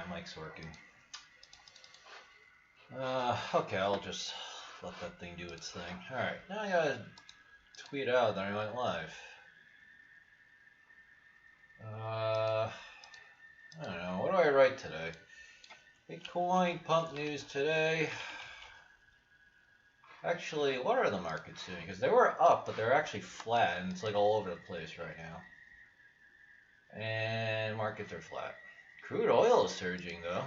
mic's working. Okay, I'll just let that thing do its thing. Alright, now I gotta tweet out that I went live. I don't know, what do I write today? Bitcoin pump news today. Actually, what are the markets doing? Because they were up, but they're actually flat, and it's like all over the place right now. And markets are flat. Crude oil is surging though.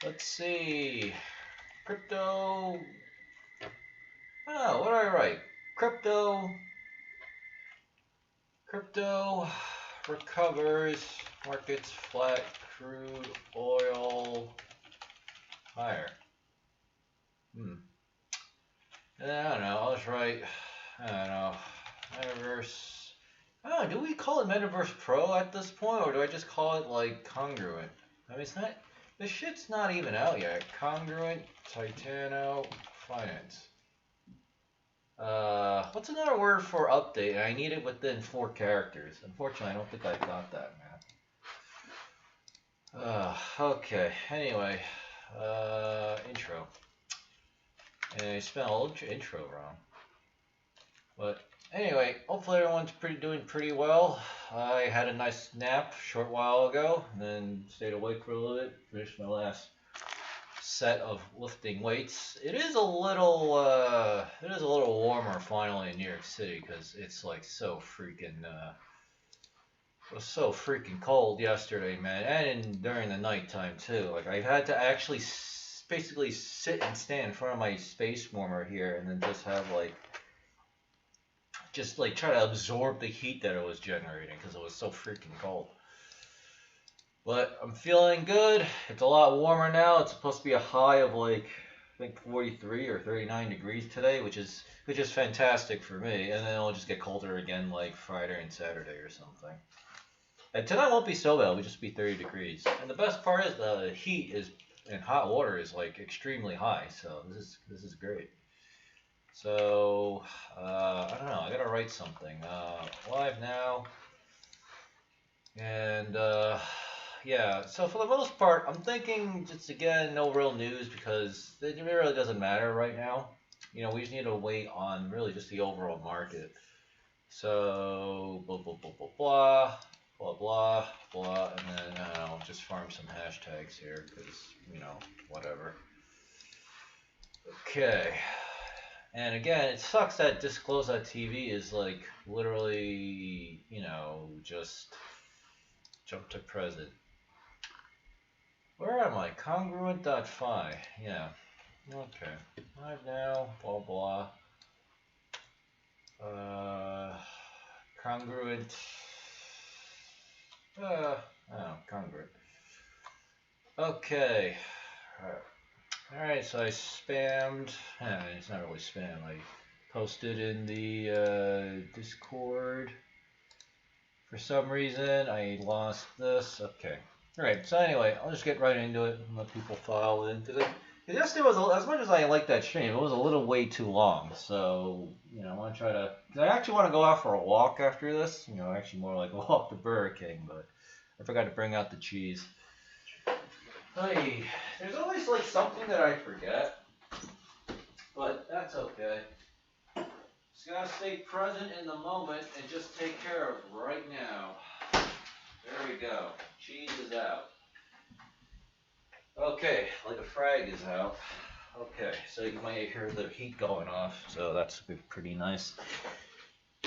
Let's see. Crypto. Oh, what do I write? Crypto recovers. Markets flat. Crude oil higher. I don't know. I'll just write. I don't know. Metaverse. Oh, do we call it Metaverse Pro at this point, or do I just call it like Congruent? I mean, it's not. This shit's not even out yet. Congruent, Titano, Finance. What's another word for update? I need it within 4 characters. Unfortunately, I don't think I got that, man. Okay. Anyway, intro. And I spelled intro wrong. But anyway, hopefully everyone's doing pretty well. I had a nice nap a short while ago, and then stayed awake for a little bit. Finished my last set of lifting weights. It is a little warmer finally in New York City because it's like so freaking. It was so freaking cold yesterday, man, and during the nighttime too. Like I had to actually basically sit and stand in front of my space warmer here, and then just have try to absorb the heat that it was generating because it was so freaking cold. But I'm feeling good. It's a lot warmer now. It's supposed to be a high of I think 43 or 39 degrees today, which is fantastic for me. And then it'll just get colder again like Friday and Saturday or something. And tonight won't be so bad. It'll just be 30 degrees. And the best part is the heat in hot water is extremely high. So this is great. So I don't know. I gotta write something. Live now. And yeah. So for the most part, I'm thinking just again no real news because it really doesn't matter right now. You know, we just need to wait on really just the overall market. So blah blah blah blah blah. Blah blah blah, and then I'll just farm some hashtags here because whatever. Okay, and again, it sucks that disclose.tv is literally just jump to present. Where am I? Congruent.fi. Yeah. Okay. Live now. Blah blah. Congruent. Congruent. Okay. Alright, so I spammed. It's not really spam. I posted in the Discord. For some reason, I lost this. Okay. Alright, so anyway, I'll just get right into it and let people file in. Yesterday was, as much as I liked that stream, it was a little way too long. So, I want to try to. I actually want to go out for a walk after this. Actually more like a walk to Burger King, but I forgot to bring out the cheese. Hey, there's always something that I forget, but that's okay. Just gotta stay present in the moment and just take care of right now. There we go. Cheese is out. Okay, like a frag is out. Okay, so you might hear the heat going off, so that's pretty nice.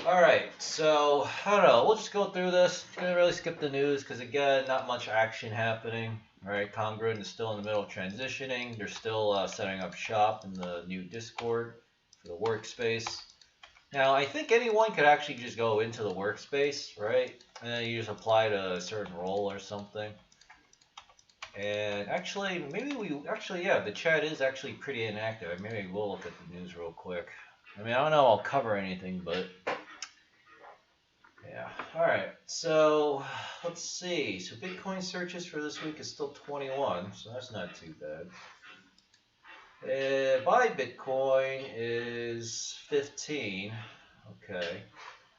Alright, so, I don't know, we'll just go through this. I'm going to really skip the news, because again, not much action happening. Alright, Congruent is still in the middle of transitioning. They're still setting up shop in the new Discord for the workspace. Now, I think anyone could actually just go into the workspace, right? And then you just apply to a certain role or something. And actually, the chat is actually pretty inactive. Maybe we'll look at the news real quick. I mean, I don't know I'll cover anything, but yeah. Alright, so let's see. So Bitcoin searches for this week is still 21, so that's not too bad. Buy Bitcoin is 15. Okay.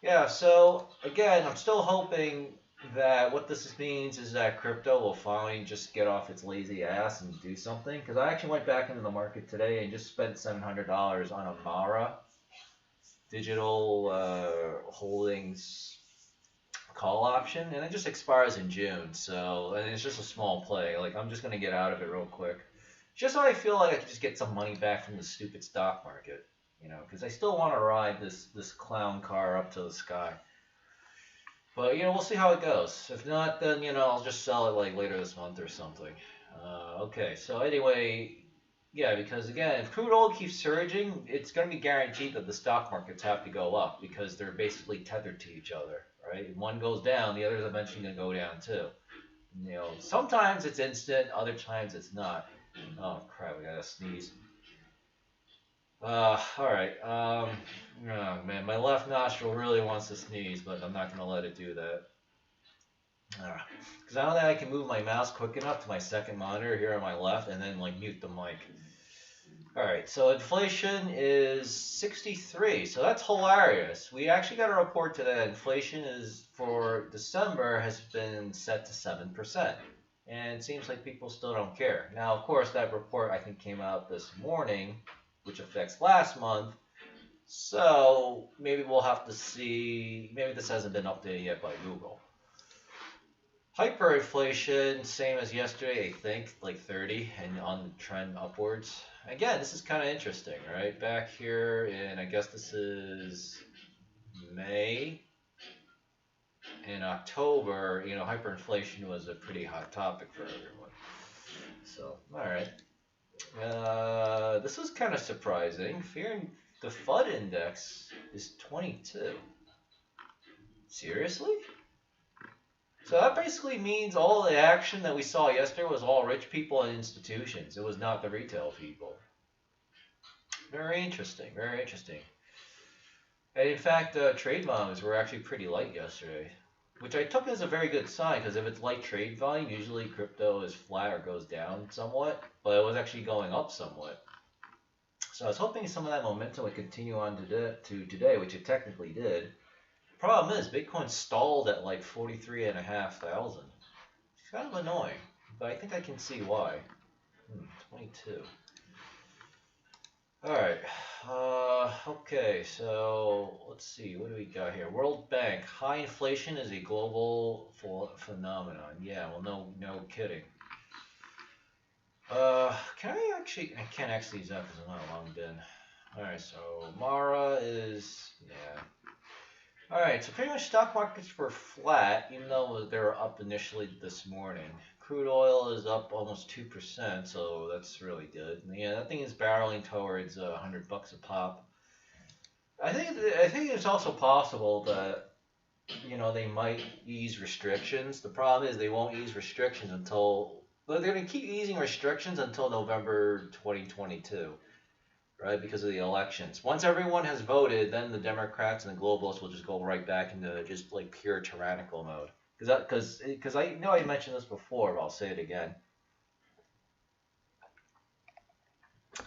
Yeah, so again, I'm still hoping that what this means is that crypto will finally just get off its lazy ass and do something. Because I actually went back into the market today and just spent $700 on a Mara digital holdings call option, and it just expires in June. So, and it's just a small play. Like, I'm just gonna get out of it real quick, just so I feel like I can just get some money back from the stupid stock market. Because I still want to ride this clown car up to the sky. But we'll see how it goes. If not, then I'll just sell it like later this month or something. Okay, so anyway, yeah, because again, if crude oil keeps surging, it's going to be guaranteed that the stock markets have to go up because they're basically tethered to each other, right? If one goes down, the other's eventually going to go down too. Sometimes it's instant, other times it's not. Oh crap, I gotta sneeze. All right. Oh man, my left nostril really wants to sneeze, but I'm not gonna let it do that. Because I don't think I can move my mouse quick enough to my second monitor here on my left and then like mute the mic. Alright, so inflation is 63, so that's hilarious. We actually got a report today that inflation is for December has been set to 7%. And it seems like people still don't care. Now, of course, that report I think came out this morning, which affects last month. So maybe we'll have to see, maybe this hasn't been updated yet by Google. Hyperinflation, same as yesterday, I think, like 30 and on the trend upwards. Again, this is kind of interesting, right? Back here in, I guess this is May and October, hyperinflation was a pretty hot topic for everyone. So, all right. This is kind of surprising. The FUD index is 22. Seriously? So that basically means all the action that we saw yesterday was all rich people and institutions. It was not the retail people. Very interesting, very interesting. And in fact, trade volumes were actually pretty light yesterday, which I took as a very good sign because if it's light trade volume, usually crypto is flat or goes down somewhat, but it was actually going up somewhat. So I was hoping some of that momentum would continue on to today, which it technically did. Problem is, Bitcoin stalled at like 43,500. It's kind of annoying, but I think I can see why. 22. Alright, okay, so let's see, what do we got here? World Bank, high inflation is a global phenomenon. Yeah, well, no kidding. I can't X these up because I'm not long been. Alright, so Mara is, yeah. Alright, so pretty much stock markets were flat, even though they were up initially this morning. Crude oil is up almost 2%, so that's really good. Yeah, that thing is barreling towards $100 a pop. I think it's also possible that they might ease restrictions. The problem is they won't ease restrictions until they're going to keep easing restrictions until November 2022. Right, because of the elections. Once everyone has voted, then the Democrats and the globalists will just go right back into just like pure tyrannical mode. Because I know I mentioned this before, but I'll say it again.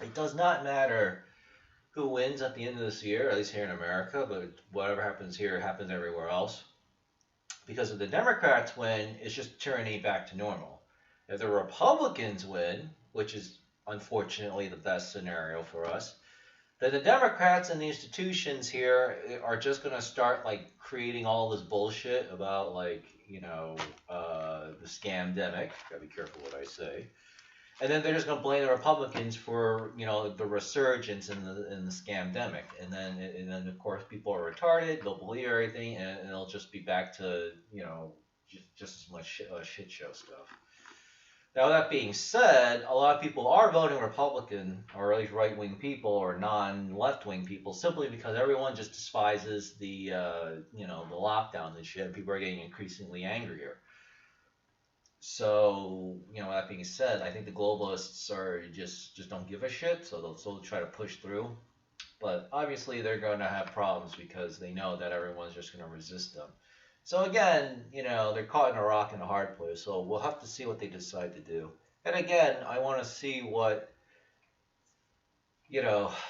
It does not matter who wins at the end of this year, at least here in America, but whatever happens here happens everywhere else. Because if the Democrats win, it's just tyranny back to normal. If the Republicans win, which is unfortunately the best scenario for us, then the Democrats and the institutions here are just going to start like creating all this bullshit about like the scamdemic. Gotta be careful what I say. And then they're just going to blame the Republicans for the resurgence in the scamdemic. And then of course people are retarded. They'll believe everything, and it'll just be back to just as much shit show stuff. Now, that being said, a lot of people are voting Republican, or at least right-wing people, or non-left-wing people, simply because everyone just despises the lockdown and shit. People are getting increasingly angrier. So, that being said, I think the globalists are just don't give a shit, so they'll still try to push through. But obviously, they're going to have problems because they know that everyone's just going to resist them. So again, they're caught in a rock and a hard place, so we'll have to see what they decide to do. And again, I want to see what,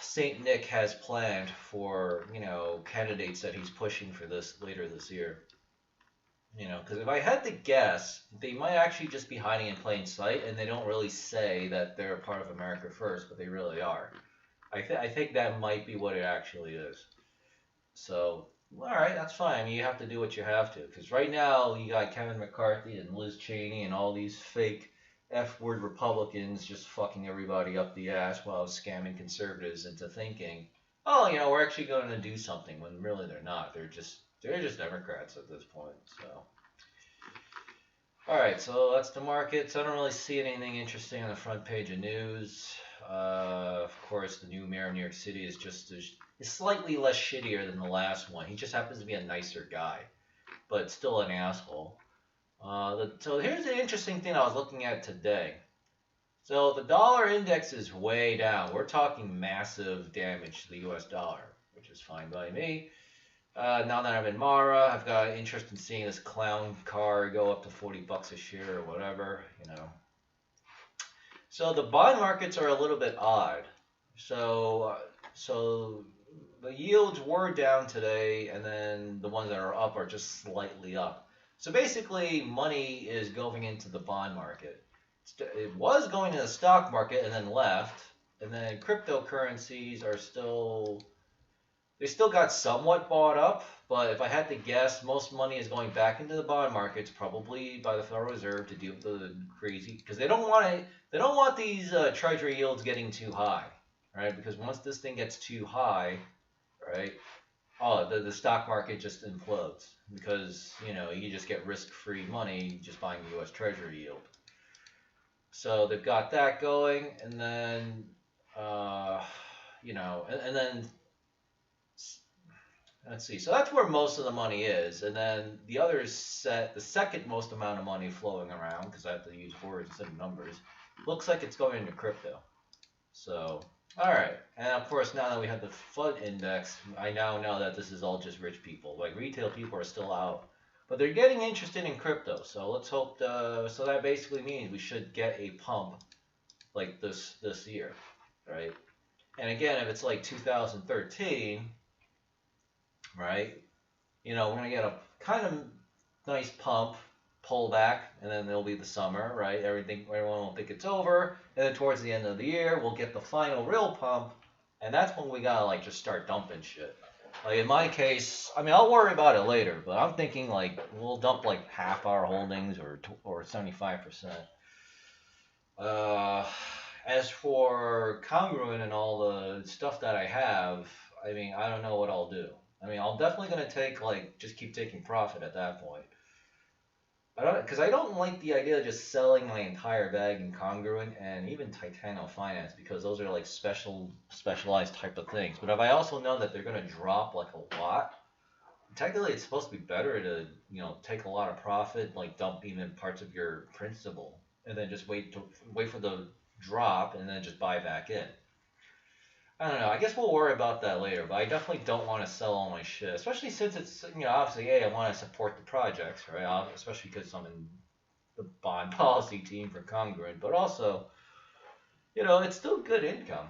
St. Nick has planned for, candidates that he's pushing for this later this year. You know, because if I had to guess, they might actually just be hiding in plain sight, and they don't really say that they're a part of America First, but they really are. I think that might be what it actually is. So, all right, that's fine. I mean, you have to do what you have to, because right now you got Kevin McCarthy and Liz Cheney and all these fake F-word Republicans just fucking everybody up the ass while scamming conservatives into thinking, oh, you know, we're actually going to do something when really they're not. They're just Democrats at this point. So, all right, so that's the markets. I don't really see anything interesting on the front page of news. Of course, the new mayor of New York City is slightly less shittier than the last one. He just happens to be a nicer guy, but still an asshole. So here's an interesting thing I was looking at today. So the dollar index is way down. We're talking massive damage to the U.S. dollar, which is fine by me. Now that I'm in Mara, I've got interest in seeing this clown car go up to $40 a share or whatever, you know. So the bond markets are a little bit odd. So the yields were down today, and then the ones that are up are just slightly up. So basically, money is going into the bond market. It was going to the stock market and then left, and then cryptocurrencies are they still got somewhat bought up, but if I had to guess, most money is going back into the bond markets, probably by the Federal Reserve to deal with the crazy, because they don't want these treasury yields getting too high, right? Because once this thing gets too high, right, the stock market just implodes, because, you know, you just get risk-free money just buying the U.S. Treasury yield. So they've got that going, and then, you know, and then, let's see. So that's where most of the money is, and then the other the second most amount of money flowing around, because I have to use words instead of numbers, looks like it's going into crypto. So, all right. And of course, now that we have the FUD index, I now know that this is all just rich people. Like, retail people are still out, but they're getting interested in crypto. So let's hope. So that basically means we should get a pump like this year, right? And again, if it's like 2013, right? You know, we're gonna get a kind of nice pump, pullback, and then there'll be the summer, right? Everyone will think it's over, and then towards the end of the year, we'll get the final real pump, and that's when we gotta like just start dumping shit. Like in my case, I mean, I'll worry about it later, but I'm thinking like we'll dump like half our holdings or 75%. As for Congruent and all the stuff that I have, I mean, I don't know what I'll do. I mean, I'm definitely gonna just keep taking profit at that point. Because I don't like the idea of just selling my entire bag in Congruent and even Titano Finance, because those are like specialized type of things. But if I also know that they're gonna drop like a lot, technically it's supposed to be better to, you know, take a lot of profit, like dump even parts of your principal, and then just wait for the drop and then just buy back in. I don't know. I guess we'll worry about that later, but I definitely don't want to sell all my shit, especially since it's, you know, obviously, I want to support the projects, right? Especially because I'm in the bond policy team for Congruent, but also, you know, it's still good income.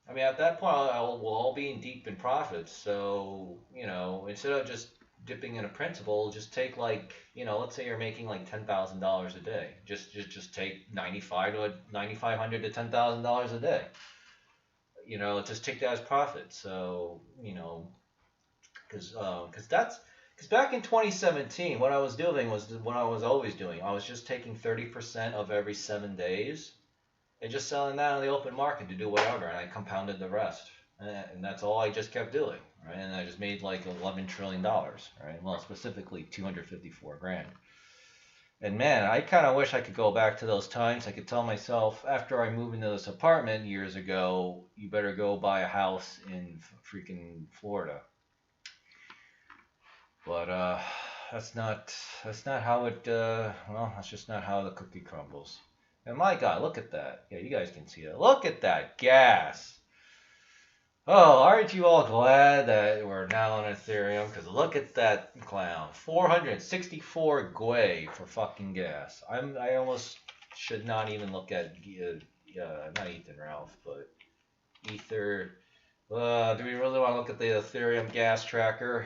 I mean, at that point, we'll all be in deep in profits. So, you know, instead of just dipping in a principal, just take like, you know, let's say you're making like $10,000 a day. Just take $9,500 to $10,000 a day. You know, just take that as profit. So, you know, because back in 2017, what I was doing was what I was always doing. I was just taking 30% of every 7 days and just selling that on the open market to do whatever, and I compounded the rest. And that's all I just kept doing, right? And I just made like $11 trillion, right? Well, specifically 254 grand. And man, I kind of wish I could go back to those times. I could tell myself, after I moved into this apartment years ago, you better go buy a house in freaking Florida. But that's not how it. Well, that's just not how the cookie crumbles. And my God, look at that. Yeah, you guys can see that. Look at that gas. Oh, aren't you all glad that we're now on Ethereum? Because look at that clown. 464 gwei for fucking gas. I almost should not even look at, not Ethan Ralph, but Ether. Do we really want to look at the Ethereum gas tracker?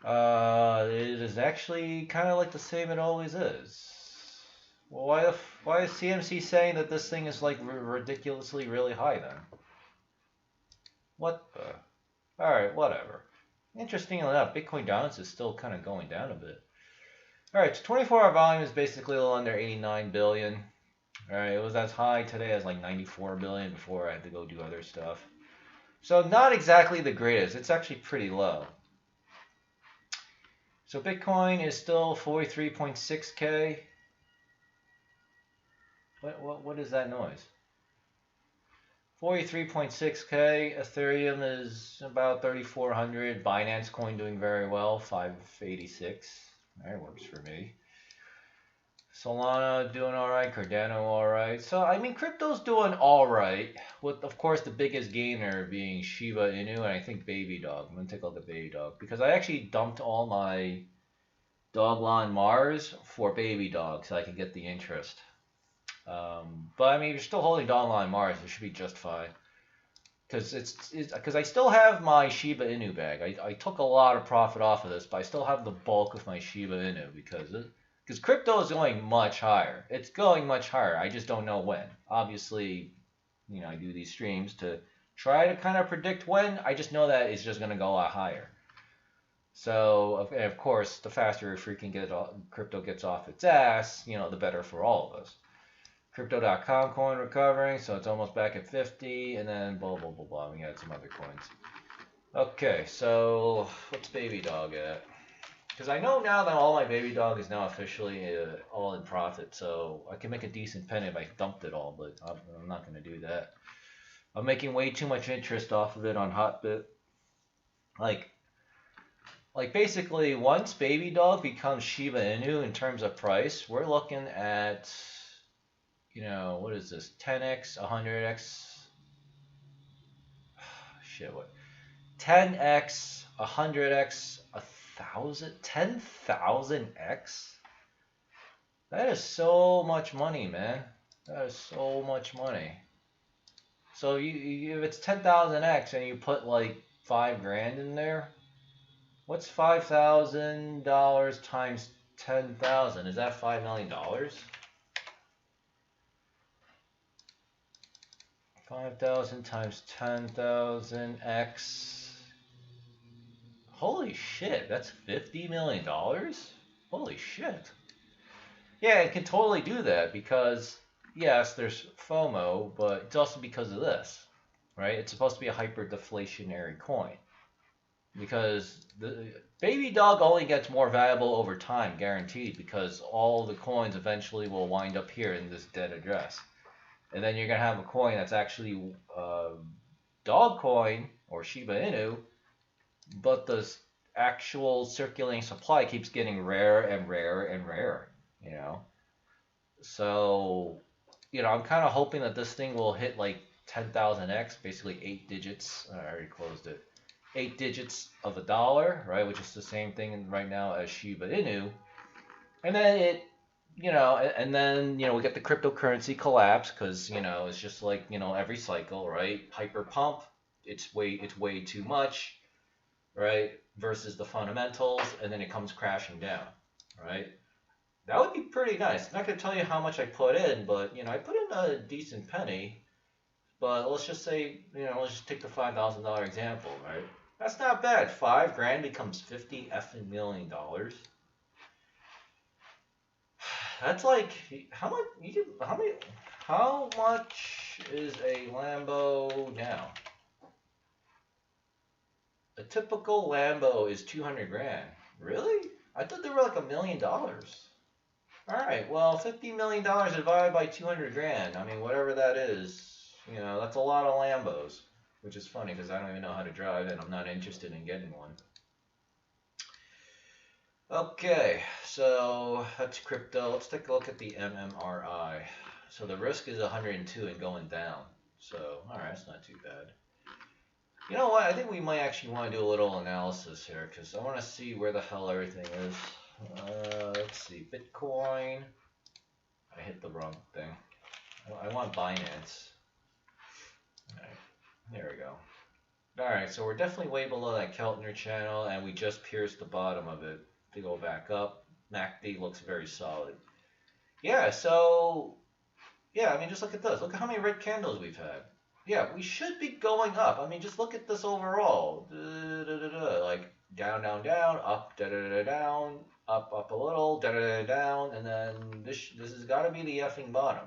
It is actually kind of like the same it always is. Well, why is CMC saying that this thing is like ridiculously really high then? What the? All right, whatever. Interestingly enough, Bitcoin dominance is still kind of going down a bit. All right, so 24-hour volume is basically a little under 89 billion. All right, it was as high today as like 94 billion before I had to go do other stuff. So not exactly the greatest. It's actually pretty low. So Bitcoin is still 43.6K. What is that noise? 43.6K. Ethereum is about 3,400. Binance coin doing very well, 586. That works for me. Solana doing all right. Cardano all right. So I mean, crypto's doing all right. With of course the biggest gainer being Shiba Inu and I think Baby Dog. I'm gonna take a look at Baby Dog because I actually dumped all my Doglawn Mars for Baby Dog so I can get the interest. But I mean, if you're still holding Doglawn Mars, it should be just fine. Because I still have my Shiba Inu bag. I took a lot of profit off of this, but I still have the bulk of my Shiba Inu because crypto is going much higher. It's going much higher. I just don't know when. Obviously, you know, I do these streams to try to kind of predict when. I just know that it's just going to go a lot higher. So, of course, the faster crypto gets off its ass, you know, the better for all of us. Crypto.com coin recovering, so it's almost back at 50, and then blah, blah, blah, blah. We got some other coins. Okay, so what's Baby Dog at? Because I know now that all my Baby Dog is now officially all in profit, so I can make a decent penny if I dumped it all, but I'm not going to do that. I'm making way too much interest off of it on Hotbit. Like basically, once Baby Dog becomes Shiba Inu in terms of price, we're looking at, you know, what is this? 10x, 100x. Shit, what? 10x, 100x, 1,000, 10,000x? That is so much money, man. That is so much money. So if it's 10,000x and you put like 5 grand in there, what's $5,000 times 10,000? Is that $5 million? 5,000 times 10,000 x. Holy shit, that's $50 million? Holy shit. Yeah, it can totally do that because, yes, there's FOMO, but it's also because of this, right? It's supposed to be a hyper-deflationary coin. Because the Baby Dog only gets more valuable over time, guaranteed, because all the coins eventually will wind up here in this dead address. And then you're going to have a coin that's actually Dog Coin or Shiba Inu, but the actual circulating supply keeps getting rarer and rarer and rarer, you know? So, you know, I'm kind of hoping that this thing will hit like 10,000x, basically 8 digits. I already closed it. 8 digits of a dollar, right? Which is the same thing right now as Shiba Inu. And then it, you know, and then, you know, we get the cryptocurrency collapse because, you know, it's just like, you know, every cycle, right? Hyper pump, it's way too much, right? Versus the fundamentals, and then it comes crashing down, right? That would be pretty nice. I'm not going to tell you how much I put in, but, you know, I put in a decent penny. But let's just say, you know, let's just take the $5,000 example, right? That's not bad. 5 grand becomes $50 effing million. That's like how much is a Lambo now? A typical Lambo is 200 grand. Really? I thought they were like $1 million. All right, well, $50 million divided by 200 grand. I mean, whatever that is, you know, that's a lot of Lambos, which is funny because I don't even know how to drive and I'm not interested in getting one. Okay, so that's crypto. Let's take a look at the MMRI. So the risk is 102 and going down. So, all right, that's not too bad. You know what? I think we might actually want to do a little analysis here because I want to see where the hell everything is. Let's see, Bitcoin. I hit the wrong thing. I want Binance. All right, there we go. Alright, so we're definitely way below that Keltner channel, and we just pierced the bottom of it. To go back up, MACD looks very solid. Yeah, so, yeah, I mean, just look at this. Look at how many red candles we've had. Yeah, we should be going up. I mean, just look at this overall. Like, down, down, down, up, down, up a little, down, and then this has got to be the effing bottom.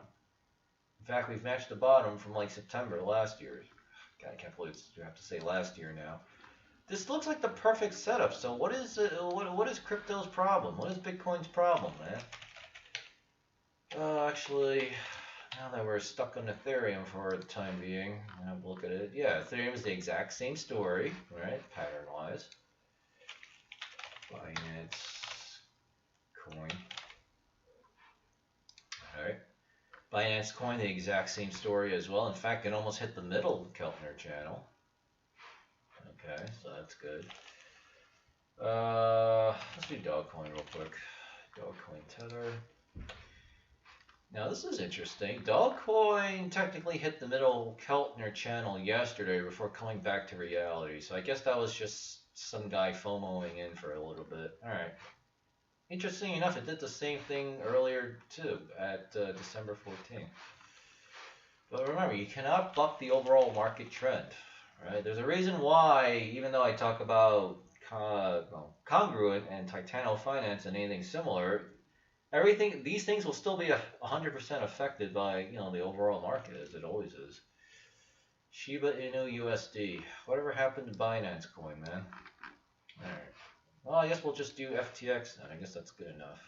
In fact, we've matched the bottom from like September last year. God, I can't believe you have to say last year now. This looks like the perfect setup. So what is crypto's problem? What is Bitcoin's problem, man? Actually, now that we're stuck on Ethereum for the time being, I'll have a look at it. Yeah, Ethereum is the exact same story, right? Pattern-wise. Binance coin. Alright. Binance coin, the exact same story as well. In fact, it almost hit the middle Keltner channel. Okay, so that's good. Let's do Dogecoin real quick. Dogecoin tether. Now this is interesting. Dogecoin technically hit the middle Keltner channel yesterday before coming back to reality. So I guess that was just some guy FOMOing in for a little bit. Alright. Interesting enough, it did the same thing earlier too, at December 14th. But remember, you cannot buck the overall market trend. Right? There's a reason why, even though I talk about Congruent and Titano finance and anything similar, these things will still be 100% affected by the overall market, as it always is. Shiba Inu USD. Whatever happened to Binance coin, man? Alright. Well, I guess we'll just do FTX then. I guess that's good enough.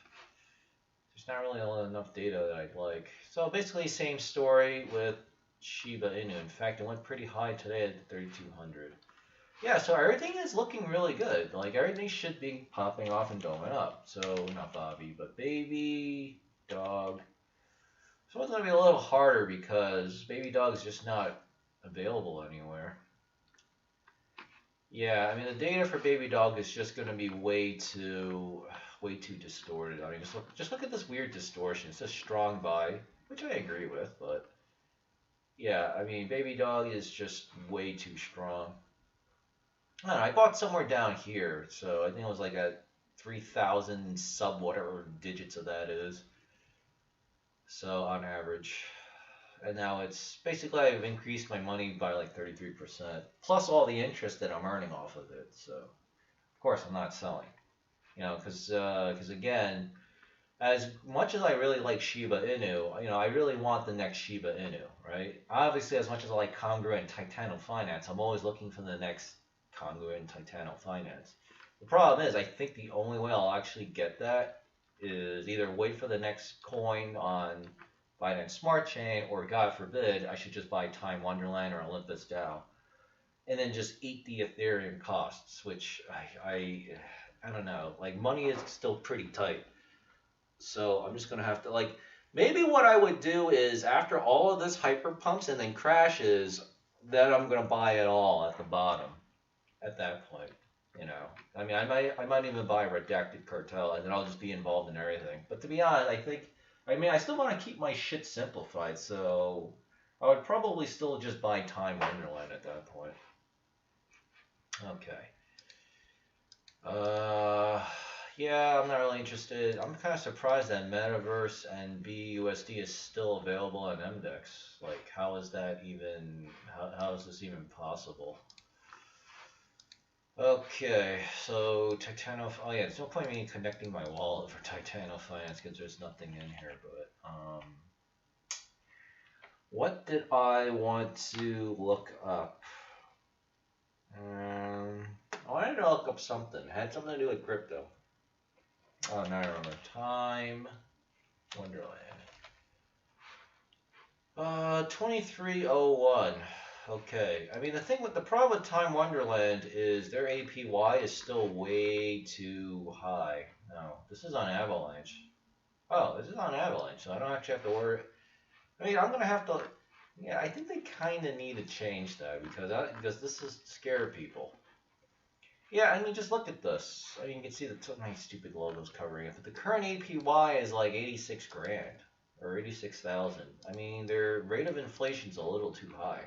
There's not really enough data that I'd like. So basically, same story with Shiba Inu. In fact, it went pretty high today at 3,200. Yeah, so everything is looking really good. Like, everything should be popping off and going up. So, not Bobby, but Baby Dog. So it's going to be a little harder because Baby Dog is just not available anywhere. Yeah, I mean, the data for Baby Dog is just going to be way too distorted. I mean, just look at this weird distortion. It says strong buy, which I agree with, but yeah, I mean, Baby Dog is just way too strong. I don't know, I bought somewhere down here, so I think it was like at 3,000 sub whatever digits of that is. So on average. And now it's basically I've increased my money by like 33%, plus all the interest that I'm earning off of it. So of course I'm not selling, because again, as much as I really like Shiba Inu, I really want the next Shiba Inu, right? Obviously, as much as I like Congruent and Titano finance, I'm always looking for the next Congruent and Titano finance. The problem is, I think the only way I'll actually get that is either wait for the next coin on Binance Smart Chain, or God forbid, I should just buy Time Wonderland or Olympus DAO, and then just eat the Ethereum costs, which I don't know. Like, money is still pretty tight. So I'm just going to have to, maybe what I would do is after all of this hyper pumps and then crashes, then I'm going to buy it all at the bottom at that point, I mean, I might even buy Redacted Cartel and then I'll just be involved in everything. But to be honest, I still want to keep my shit simplified, so I would probably still just buy Time Wonderland at that point. Okay. Yeah, I'm not really interested. I'm kind of surprised that Metaverse and BUSD is still available on MDEX. Like, how is that even, how is this even possible? Okay, so Titano, oh yeah, there's no point in me connecting my wallet for Titano Finance because there's nothing in here, but, what did I want to look up? I wanted to look up something. It had something to do with crypto. Oh, now I remember. Time Wonderland. 2301. Okay. I mean, the problem with Time Wonderland is their APY is still way too high. No, this is on Avalanche. Oh, this is on Avalanche, so I don't actually have to worry. I mean, I'm gonna have to. Yeah, I think they kind of need to change that because this is scare people. Yeah, I mean, just look at this. I mean, you can see the nice stupid logos covering it, but the current APY is like 86 grand or 86,000. I mean, their rate of inflation's a little too high.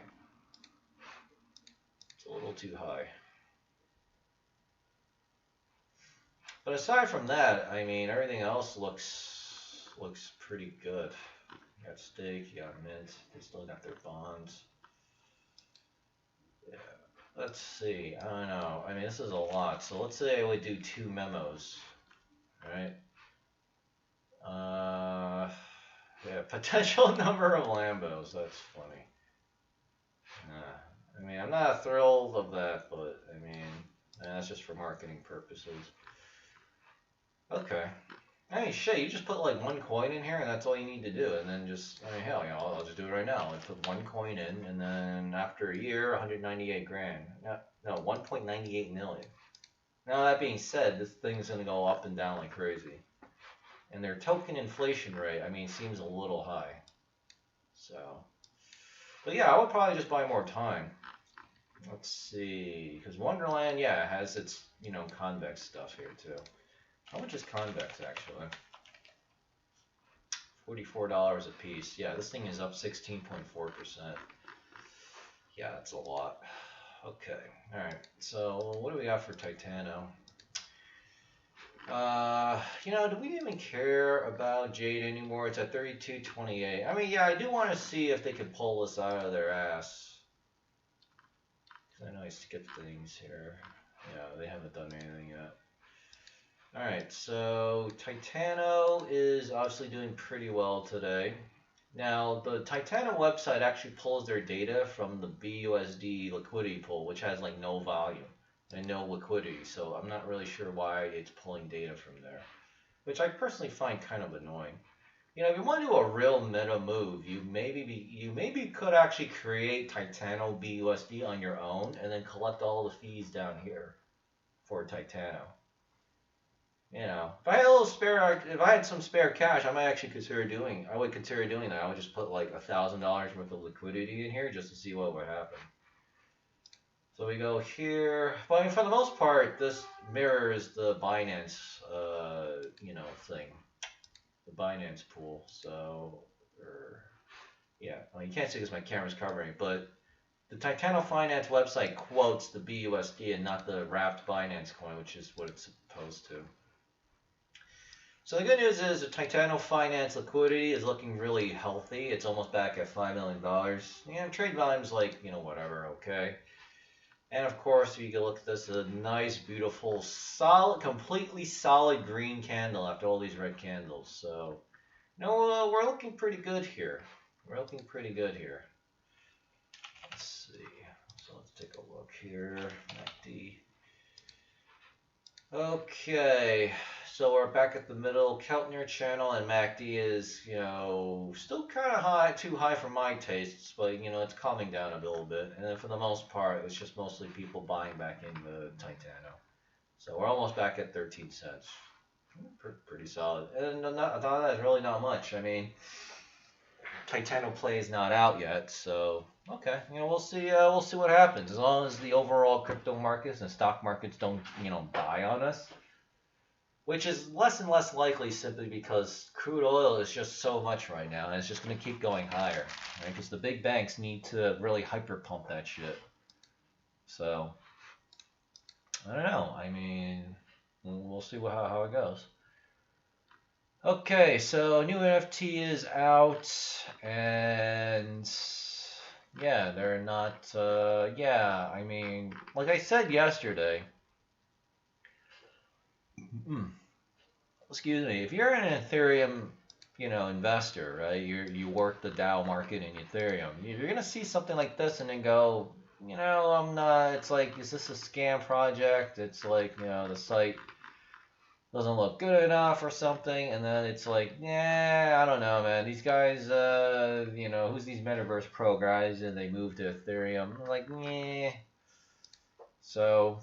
a little too high. But aside from that, I mean, everything else looks pretty good. You got Stake, you got Mint, they still got their bonds. Yeah, let's see. I don't know. I mean, this is a lot. So let's say I would do 2 memos, right? Yeah, potential number of Lambos. That's funny. I mean, I'm not thrilled of that, but I mean, that's just for marketing purposes. Okay. I mean, shit, you just put like 1 coin in here and that's all you need to do. And then just, I mean, hell, you know, I'll just do it right now. I put 1 coin in and then after a year, 198 grand. No, 1.98 million. Now, that being said, this thing's going to go up and down like crazy. And their token inflation rate, I mean, seems a little high. So, but yeah, I would probably just buy more time. Let's see, because Wonderland, yeah, it has its, you know, convex stuff here too. How much is convex actually? $44 a piece. Yeah, this thing is up 16.4%. Yeah, that's a lot. Okay, all right. So what do we got for Titano? You know, do we even care about Jade anymore? It's at 32.28. I mean, yeah, I do want to see if they could pull this out of their ass. I know I skipped things here. Yeah, they haven't done anything yet. Alright, so Titano is obviously doing pretty well today. Now, the Titano website actually pulls their data from the BUSD liquidity pool, which has like no volume and no liquidity. So I'm not really sure why it's pulling data from there, which I personally find kind of annoying. You know, if you want to do a real meta move, you maybe could actually create Titano BUSD on your own and then collect all the fees down here for Titano. You know, if I had a little spare, if I had some spare cash, I might actually consider doing. I would consider doing that. I would just put like $1,000 worth of liquidity in here just to see what would happen. So we go here. But I mean, for the most part, this mirrors the Binance, you know, thing. The Binance pool. So, yeah, well, you can't see because my camera's covering it, but the Titano Finance website quotes the BUSD and not the wrapped Binance coin, which is what it's supposed to. So the good news is the Titano Finance liquidity is looking really healthy. It's almost back at $5 million. Yeah, trade volume's like, you know, whatever, okay. And of course, you can look at this, a nice, beautiful, solid, completely solid green candle after all these red candles. So, you know, we're looking pretty good here. We're looking pretty good here. Let's see. So let's take a look here. MACD. Okay. So we're back at the middle Keltner channel, and MACD is, you know, still kind of high, too high for my tastes, but, you know, it's calming down a little bit. And then for the most part, it's just mostly people buying back in the Titano. So we're almost back at 13 cents. Pretty solid. And I thought that's really not much. I mean, Titano play is not out yet, so okay, you know, we'll see what happens. As long as the overall crypto markets and stock markets don't, you know, die on us. Which is less and less likely simply because crude oil is just so much right now, and it's just going to keep going higher, right? Because the big banks need to really hyper pump that shit. So, I don't know. I mean, we'll see how it goes. Okay, so new NFT is out, and yeah, they're not, yeah, I mean, like I said yesterday, excuse me, if you're an Ethereum, you know, investor, right, you work the DAO market in Ethereum, you're going to see something like this and then go, you know, I'm not, it's like, is this a scam project? It's like, you know, the site doesn't look good enough or something, and then it's like, yeah, I don't know, man, these guys, you know, who's these Metaverse Pro guys, and they moved to Ethereum, I'm like, yeah, so,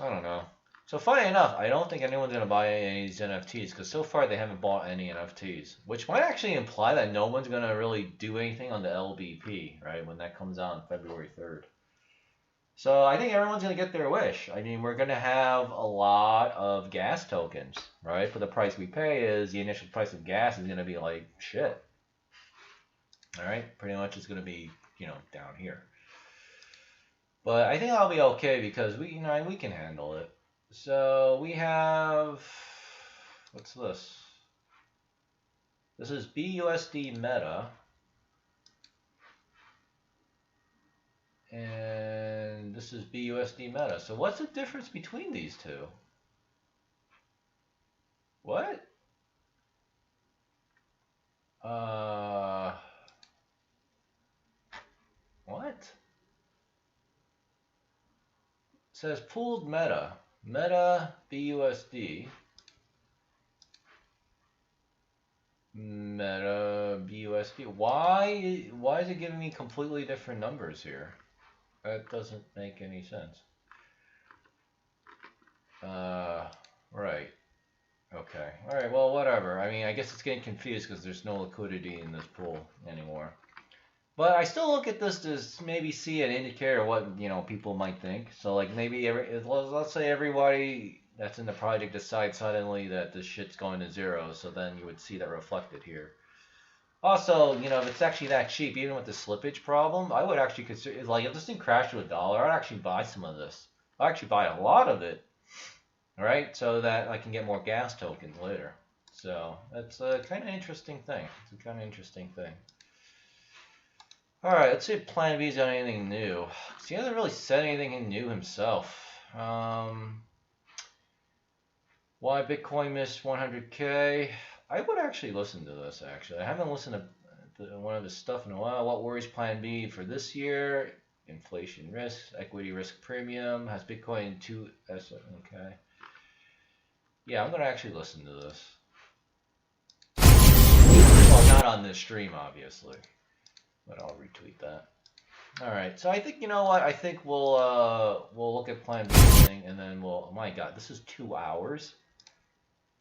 I don't know. So funny enough, I don't think anyone's going to buy any of these NFTs, because so far they haven't bought any NFTs, which might actually imply that no one's going to really do anything on the LBP, right, when that comes out on February 3rd. So I think everyone's going to get their wish. I mean, we're going to have a lot of gas tokens, right? For the price we pay is the initial price of gas is going to be like shit. All right, pretty much it's going to be, you know, down here. But I think I'll be okay because we can handle it. So we have, what's this? This is BUSD Meta. And this is BUSD Meta. So what's the difference between these two? What? What? It says pooled Meta. Meta BUSD. Meta BUSD. Why is it giving me completely different numbers here? That doesn't make any sense. Right. Okay. All right. Well, whatever. I mean, I guess it's getting confused because there's no liquidity in this pool anymore. But I still look at this to maybe see an indicator of what people might think. So like maybe let's say everybody that's in the project decides suddenly that this shit's going to zero. So then you would see that reflected here. Also, if it's actually that cheap, even with the slippage problem, I would actually consider, like, if this thing crashed to $1, I'd actually buy some of this. I'd actually buy a lot of it, all right, so that I can get more gas tokens later. So that's a kind of interesting thing. It's a kind of interesting thing. All right, let's see if PlanB's got anything new. He hasn't really said anything new himself. Why Bitcoin missed 100K? I would actually listen to this, actually. I haven't listened to one of his stuff in a while. What worries PlanB for this year? Inflation risk, equity risk premium. Has Bitcoin 2S? Okay. Yeah, I'm going to actually listen to this. Well, not on this stream, obviously. But I'll retweet that. Alright, so I think, you know what? I think we'll look at PlanB thing, and then we'll... Oh my god, this is 2 hours?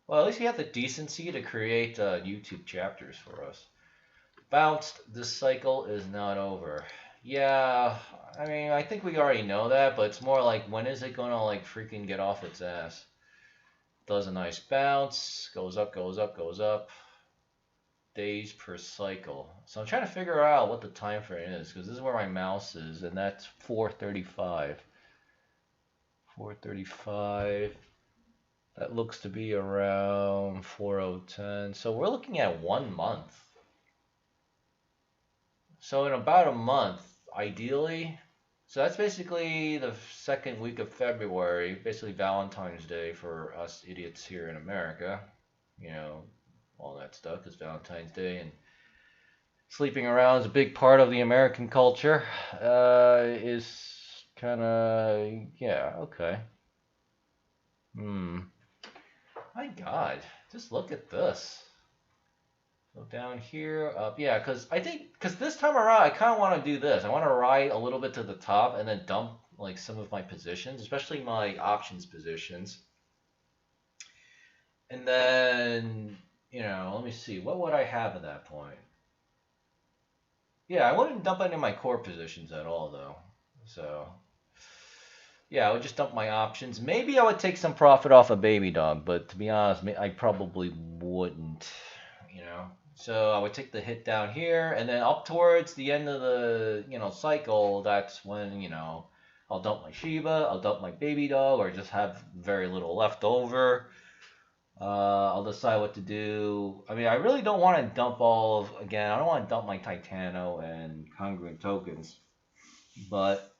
Well, at least you have the decency to create YouTube chapters for us. Bounced, this cycle is not over. Yeah, I mean, I think we already know that, but it's more like, when is it gonna, like, freaking get off its ass? Does a nice bounce, goes up, goes up, goes up. Days per cycle. So I'm trying to figure out what the time frame is, because this is where my mouse is, and that's 4:35. 4:35. That looks to be around 4010. So we're looking at 1 month. So in about a month, ideally, so that's basically the second week of February, basically Valentine's Day for us idiots here in America. All that stuff, because Valentine's Day and sleeping around is a big part of the American culture. Is kind of, yeah, okay. My God, just look at this. So down here, up, yeah, because this time around, I kind of want to do this. I want to ride a little bit to the top and then dump like some of my positions, especially my options positions. And then, let me see, what would I have at that point? Yeah, I wouldn't dump any of my core positions at all, though. So, yeah, I would just dump my options. Maybe I would take some profit off a baby dog, but to be honest, I probably wouldn't, So I would take the hit down here, and then up towards the end of the, cycle, that's when, I'll dump my Shiba, I'll dump my baby dog, or just have very little left over. I'll decide what to do. I mean, I really don't want to dump again, I don't want to dump my Titano and Congruent tokens. But,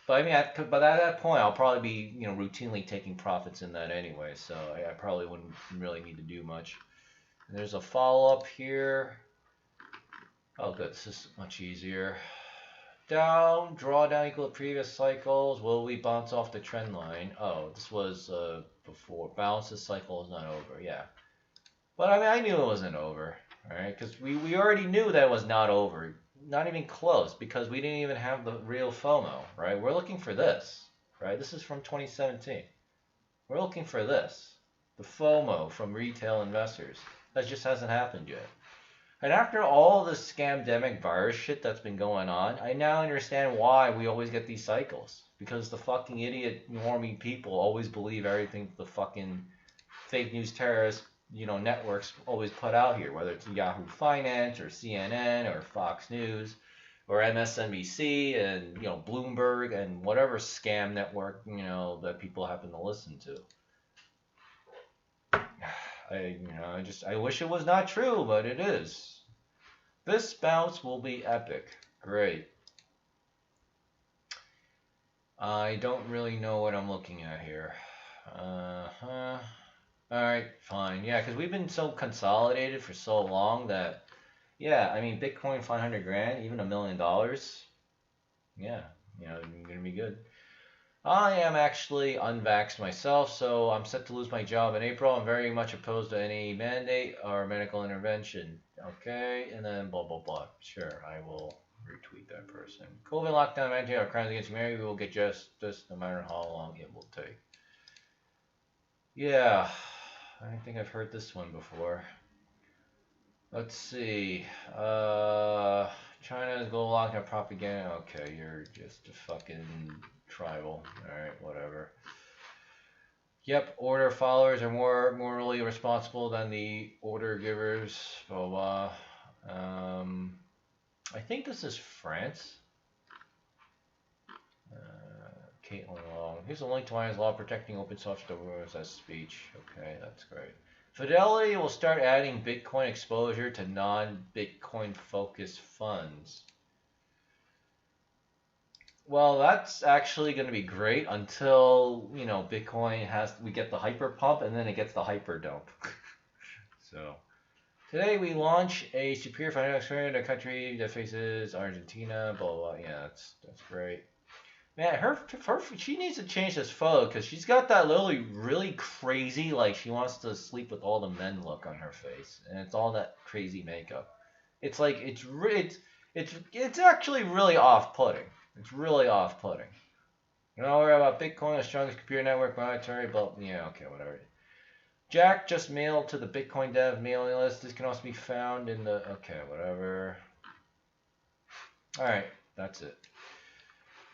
but I mean, but at that point, I'll probably be, routinely taking profits in that anyway. So I probably wouldn't really need to do much. And there's a follow-up here. Oh, good. This is much easier. Down, drawdown equal to previous cycles. Will we bounce off the trend line? Oh, this was before. Bounce, this cycle is not over. Yeah. But I mean, I knew it wasn't over. All right, because we already knew that it was not over. Not even close, because we didn't even have the real FOMO, right? We're looking for this, right? This is from 2017. We're looking for this, the FOMO from retail investors. That just hasn't happened yet. And after all the scamdemic virus shit that's been going on, I now understand why we always get these cycles. Because the fucking idiot normie people always believe everything the fucking fake news terrorists, networks always put out here, whether it's Yahoo Finance or CNN or Fox News, or MSNBC and Bloomberg and whatever scam network that people happen to listen to. I wish it was not true, but it is. This bounce will be epic. Great. I don't really know what I'm looking at here. Alright, fine. Yeah, because we've been so consolidated for so long that, yeah, I mean, Bitcoin 500 grand, even $1 million. Yeah, gonna be good. I am actually unvaxxed myself, so I'm set to lose my job in April. I'm very much opposed to any mandate or medical intervention. Okay, and then blah, blah, blah. Sure, I will retweet that person. COVID lockdown mandate or crimes against humanity, we will get justice no matter how long it will take. Yeah, I think I've heard this one before. Let's see. China's global lockdown propaganda. Okay, you're just a fucking tribal. Alright, whatever. Yep, order followers are more morally responsible than the order givers. Blah, blah. I think this is France. Caitlin Long. Here's a link to Ryan's law protecting open source domains as speech. Okay, that's great. Fidelity will start adding Bitcoin exposure to non-Bitcoin focused funds. Well, that's actually going to be great until, Bitcoin we get the hyper pump and then it gets the hyper dump. So, today we launch a superior financial experience in a country that faces Argentina, blah, blah, blah. Yeah, that's great. Man, she needs to change this photo because she's got that really crazy, like she wants to sleep with all the men look on her face, and it's all that crazy makeup. It's like it's actually really off-putting. It's really off-putting. Don't worry about Bitcoin, the strongest computer network, monetary, but yeah, okay, whatever. Jack just mailed to the Bitcoin dev mailing list. This can also be found in the okay, whatever. All right, that's it.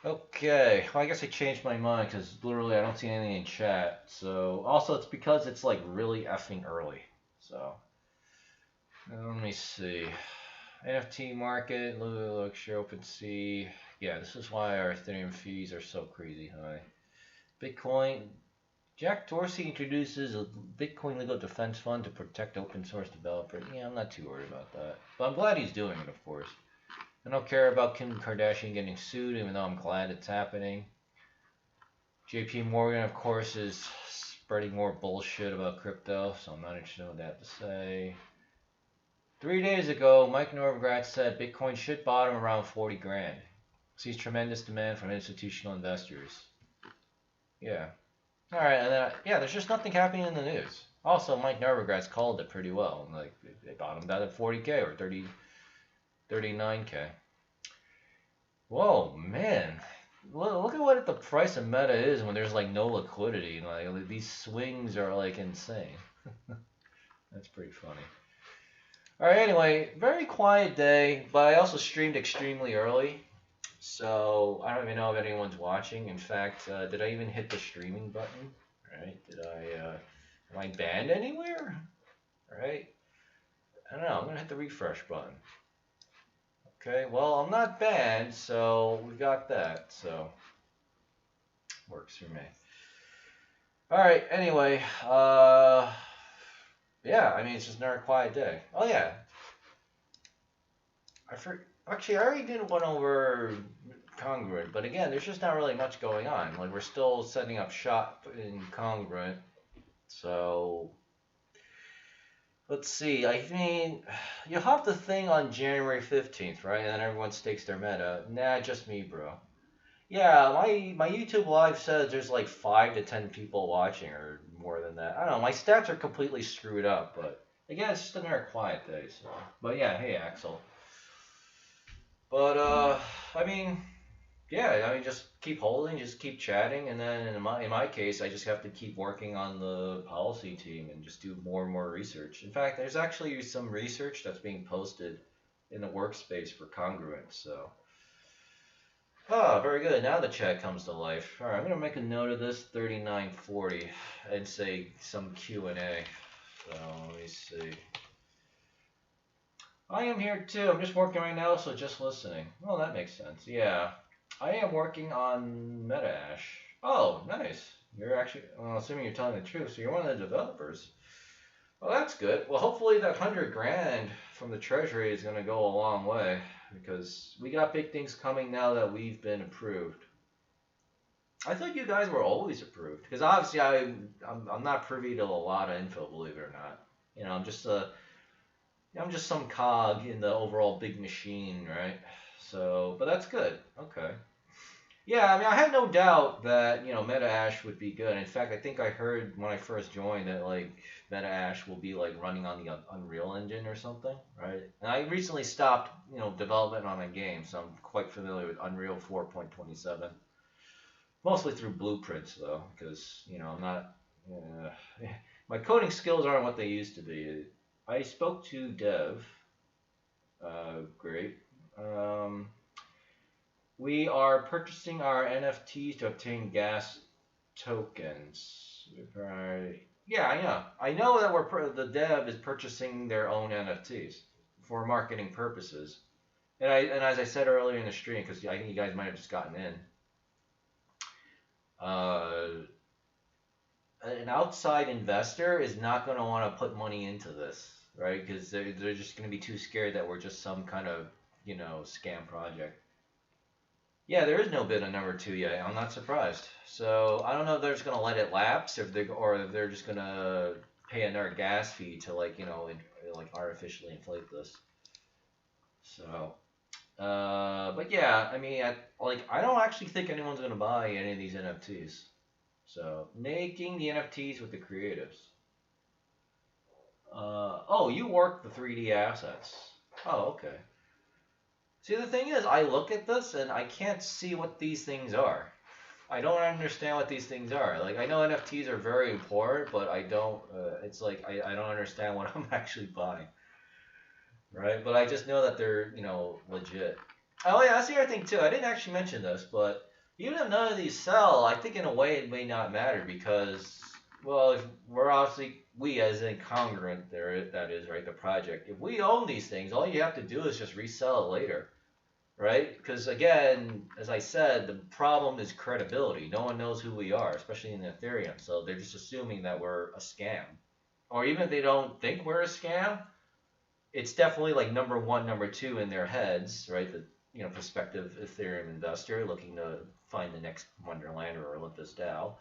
Okay, well, I guess I changed my mind because literally I don't see anything in chat. So, also it's because it's like really effing early. So, let me see. NFT market, look, sure, OpenSea. Yeah, this is why our Ethereum fees are so crazy high. Bitcoin. Jack Dorsey introduces a Bitcoin legal defense fund to protect open source developers. Yeah, I'm not too worried about that. But I'm glad he's doing it, of course. I don't care about Kim Kardashian getting sued, even though I'm glad it's happening. JP Morgan, of course, is spreading more bullshit about crypto, so I'm not interested in what they have to say. 3 days ago, Mike Novogratz said Bitcoin should bottom around 40 grand. Sees tremendous demand from institutional investors. Yeah. Alright, and then, yeah, there's just nothing happening in the news. Also, Mike Novogratz called it pretty well. Like, they bottomed out at 40K or 39K. Whoa, man. Look at what the price of Meta is when there's like no liquidity. Like these swings are like insane. That's pretty funny. Alright, anyway, very quiet day, but I also streamed extremely early. So I don't even know if anyone's watching. In fact, did I even hit the streaming button? Right? Am I banned anywhere? Right? I don't know. I'm gonna hit the refresh button. Okay, well, I'm not banned, so we got that, so works for me. Alright, anyway, yeah, I mean, it's just another quiet day. Oh, yeah. Actually, I already did one over Congruent, but again, there's just not really much going on. Like, we're still setting up shop in Congruent, so let's see. I mean, you'll have the thing on January 15th, right? And then everyone stakes their meta. Nah, just me, bro. Yeah, my YouTube live says there's like 5 to 10 people watching or more than that. I don't know. My stats are completely screwed up, but again, it's just another quiet day. So, but yeah, hey Axel. But I mean, yeah, I mean, just keep holding, just keep chatting, and then in my case, I just have to keep working on the policy team and just do more and more research. In fact, there's actually some research that's being posted in the workspace for Congruent, so. Ah, very good. Now the chat comes to life. All right, I'm going to make a note of this, 3940, and say some Q&A. So, let me see. I am here too. I'm just working right now, so just listening. Well, that makes sense. Yeah. I am working on MetaAsh. Oh, nice. You're actually, well, assuming you're telling the truth, so you're one of the developers. Well, that's good. Well, hopefully that 100 grand from the Treasury is going to go a long way because we got big things coming now that we've been approved. I thought you guys were always approved because obviously I'm not privy to a lot of info, believe it or not. You know, I'm just some cog in the overall big machine, right? So, but that's good. Okay. Yeah, I mean, I had no doubt that, MetaAsh would be good. In fact, I think I heard when I first joined that, like, MetaAsh will be, like, running on the Unreal Engine or something, right? And I recently stopped, development on a game, so I'm quite familiar with Unreal 4.27. Mostly through blueprints, though, because, I'm not... my coding skills aren't what they used to be. I spoke to Dev. Great. We are purchasing our NFTs to obtain gas tokens. Yeah, I know. I know that the dev is purchasing their own NFTs for marketing purposes. And as I said earlier in the stream, because I think you guys might have just gotten in, an outside investor is not going to want to put money into this, right? Because they're just going to be too scared that we're just some kind of, scam project. Yeah, there is no bid on number 2 yet. I'm not surprised. So I don't know if they're just gonna let it lapse, or if they're just gonna pay another gas fee to like artificially inflate this. So, but yeah, I mean, I don't actually think anyone's gonna buy any of these NFTs. So making the NFTs with the creatives. Oh, you work the 3D assets. Oh, okay. See, the thing is, I look at this and I can't see what these things are. I don't understand what these things are. Like, I know NFTs are very important, but I don't, it's like, I don't understand what I'm actually buying. Right? But I just know that they're, legit. Oh yeah, that's the other thing too. I didn't actually mention this, but even if none of these sell, I think in a way it may not matter because, well, if we're obviously, we as in Congruent, that is, right, the project. If we own these things, all you have to do is just resell it later, right? Because again, as I said, the problem is credibility. No one knows who we are, especially in Ethereum. So they're just assuming that we're a scam. Or even if they don't think we're a scam, it's definitely like number 1, number 2 in their heads, right? The prospective Ethereum investor looking to find the next Wonderland or Olympus DAO.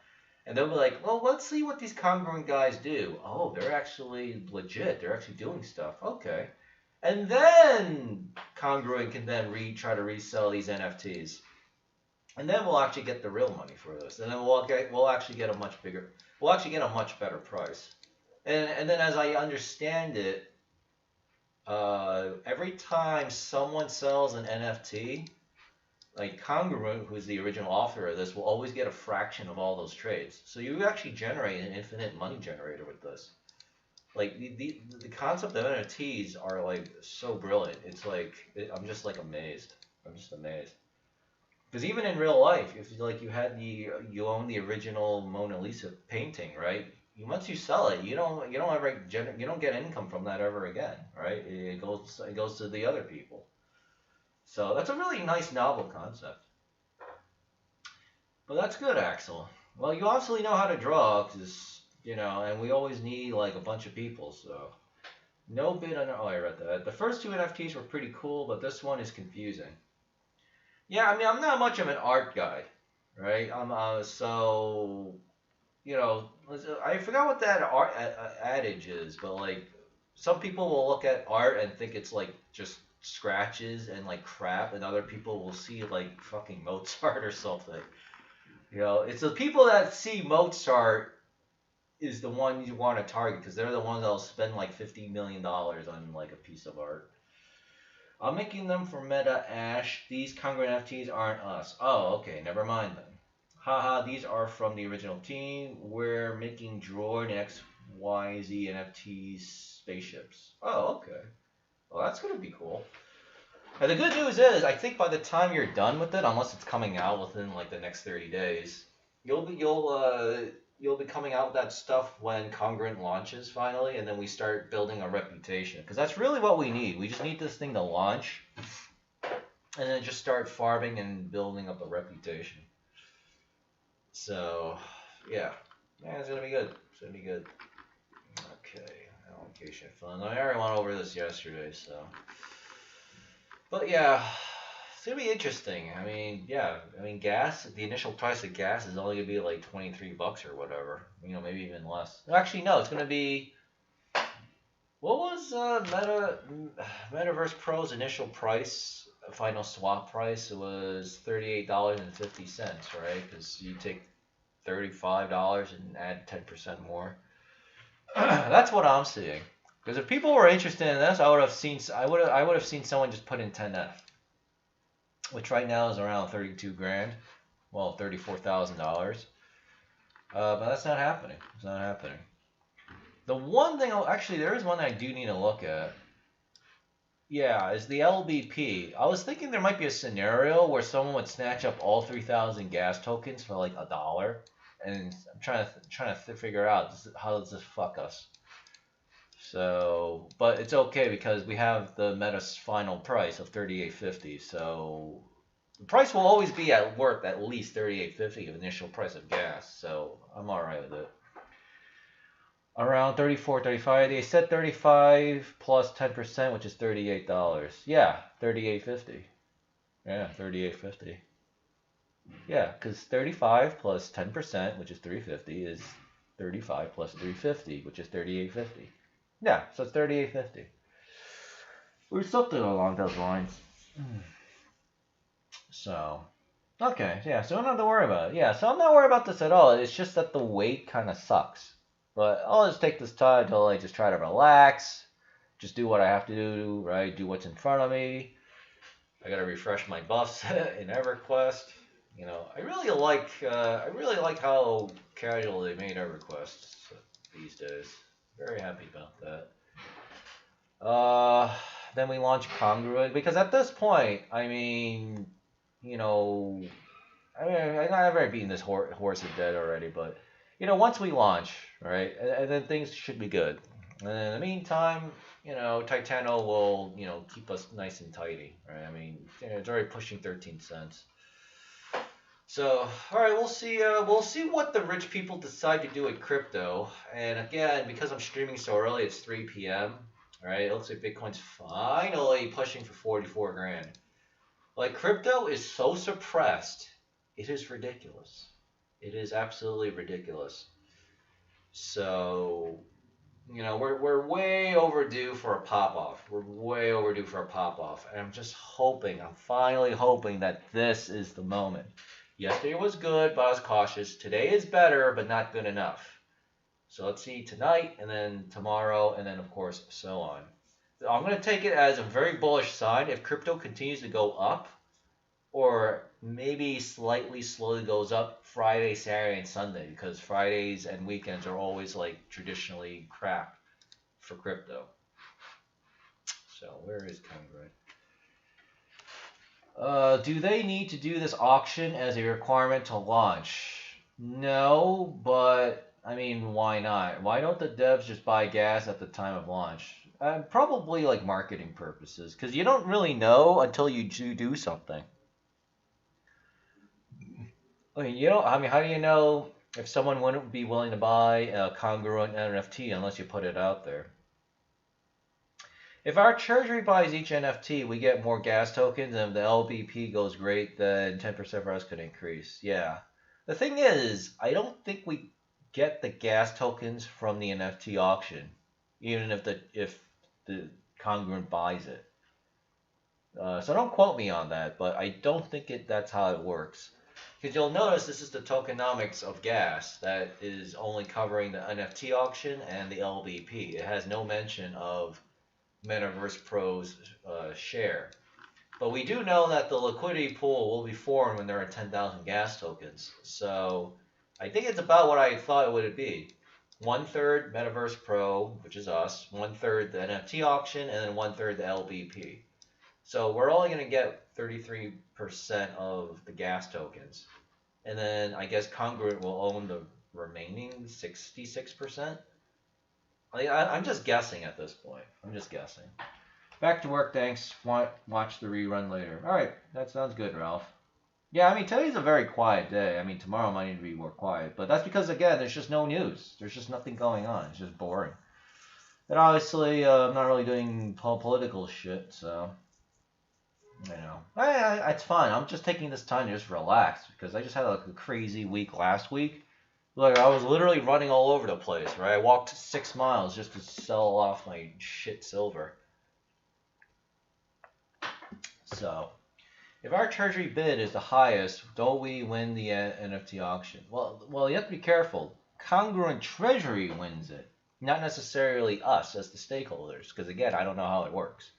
And they'll be like, well, let's see what these Congruent guys do. Oh, they're actually legit. They're actually doing stuff. Okay. And then Congruent can then try to resell these NFTs. And then we'll actually get the real money for this. And then we'll actually get a much better price. And then as I understand it, every time someone sells an NFT, like Congruent, who's the original author of this, will always get a fraction of all those trades. So you actually generate an infinite money generator with this. Like the concept of NFTs are like so brilliant. It's like I'm just like amazed. I'm just amazed. Because even in real life, if you own the original Mona Lisa painting, right? Once you sell it, you don't get income from that ever again, right? It goes to the other people. So that's a really nice novel concept. But that's good, Axel. Well, you obviously know how to draw, because, and we always need like a bunch of people, so. No bid on, oh, I read that. The first 2 NFTs were pretty cool, but this one is confusing. Yeah, I mean, I'm not much of an art guy, right? So, I forgot what that art adage is, but like, some people will look at art and think it's like just scratches and like crap, and other people will see like fucking Mozart or something. It's the people that see Mozart is the one you want to target, because they're the ones that'll spend like $50 million on like a piece of art. I'm making them for MetaAsh. These Congruent NFTs aren't us. Oh, okay, never mind then. Haha, these are from the original team. We're making Droid XYZ NFTs spaceships. Oh, okay. Well, that's gonna be cool. And the good news is, I think by the time you're done with it, unless it's coming out within like the next 30 days, you'll be coming out with that stuff when Congruent launches finally, and then we start building a reputation. Because that's really what we need. We just need this thing to launch, and then just start farming and building up a reputation. So, yeah, it's gonna be good. It's gonna be good. Okay, allocation fund. I already went over this yesterday, so. But yeah, it's gonna be interesting. I mean, gas. The initial price of gas is only gonna be like $23 or whatever. Maybe even less. Actually, no, it's gonna be. What was Metaverse Pro's initial price? Final swap price? It was $38.50, right? Because you take $35 and add 10% more. That's what I'm seeing. Because if people were interested in this, I would have seen someone just put in 10F, which right now is around 32 grand. Well, $34,000. But that's not happening. It's not happening. The one thing, actually, there is one I do need to look at. Yeah, is the LBP. I was thinking there might be a scenario where someone would snatch up all 3,000 gas tokens for like $1, and I'm trying to figure out how does this fuck us. So, but it's okay because we have the Meta's final price of $38.50. So the price will always be worth at least $38.50 of initial price of gas. So I'm all right with it. Around 34, 35. They said 35 plus 10%, which is $38. Yeah, $38.50. Yeah, $38.50. Yeah, because 35 plus 10%, which is $3.50, is 35 plus $3.50, which is $38.50. Yeah, so it's $38.50. Or something along those lines. So, okay, yeah, so I don't have to worry about it. Yeah, so I'm not worried about this at all. It's just that the wait kind of sucks. But I'll just take this time until I just try to relax, just do what I have to do, right? Do what's in front of me. I gotta refresh my buffs in EverQuest. I really like how casual they made EverQuest these days. Very happy about that. Then we launch Congruent because at this point, I'm already beaten this horse to death already, but. Once we launch, right, and then things should be good. And in the meantime, Titano will, keep us nice and tidy, right? I mean, it's already pushing 13 cents. So, all right, we'll see what the rich people decide to do with crypto. And again, because I'm streaming so early, it's 3 p.m. All right, it looks like Bitcoin's finally pushing for 44 grand. Like, crypto is so suppressed, it is ridiculous. It is absolutely ridiculous. So, we're way overdue for a pop-off. We're way overdue for a pop-off. And I'm finally hoping that this is the moment. Yesterday was good, but I was cautious. Today is better, but not good enough. So let's see tonight, and then tomorrow, and then, of course, so on. I'm going to take it as a very bullish sign if crypto continues to go up, or maybe slightly slowly goes up Friday, Saturday, and Sunday, because Fridays and weekends are always like traditionally crap for crypto. So where is Congruent? Do they need to do this auction as a requirement to launch? No, but I mean, why not? Why don't the devs just buy gas at the time of launch? Probably like marketing purposes, because you don't really know until you do something. How do you know if someone wouldn't be willing to buy a Congruent NFT unless you put it out there? If our treasury buys each NFT, we get more gas tokens, and if the LBP goes great, then 10% for us could increase. Yeah. The thing is, I don't think we get the gas tokens from the NFT auction, even if the Congruent buys it. So don't quote me on that, but I don't think that's how it works. Because you'll notice this is the tokenomics of gas that is only covering the NFT auction and the LBP. It has no mention of Metaverse Pro's share. But we do know that the liquidity pool will be formed when there are 10,000 gas tokens. So I think it's about what I thought it would be. 1/3 Metaverse Pro, which is us, 1/3 the NFT auction, and then 1/3 the LBP. So we're only going to get 33% of the gas tokens. And then I guess Congruent will own the remaining 66%. I'm just guessing at this point. I'm just guessing. Back to work, thanks. Watch the rerun later. All right, that sounds good, Ralph. Yeah, I mean, today's a very quiet day. I mean, tomorrow might need to be more quiet. But that's because, again, there's just no news. There's just nothing going on. It's just boring. And obviously, I'm not really doing political shit, so, you know. It's fine. I'm just taking this time to just relax because I just had like a crazy week last week. Like, I was literally running all over the place, right? I walked 6 miles just to sell off my shit silver. So, if our treasury bid is the highest, don't we win the NFT auction? Well, you have to be careful. Congruent Treasury wins it, not necessarily us as the stakeholders, because again, I don't know how it works.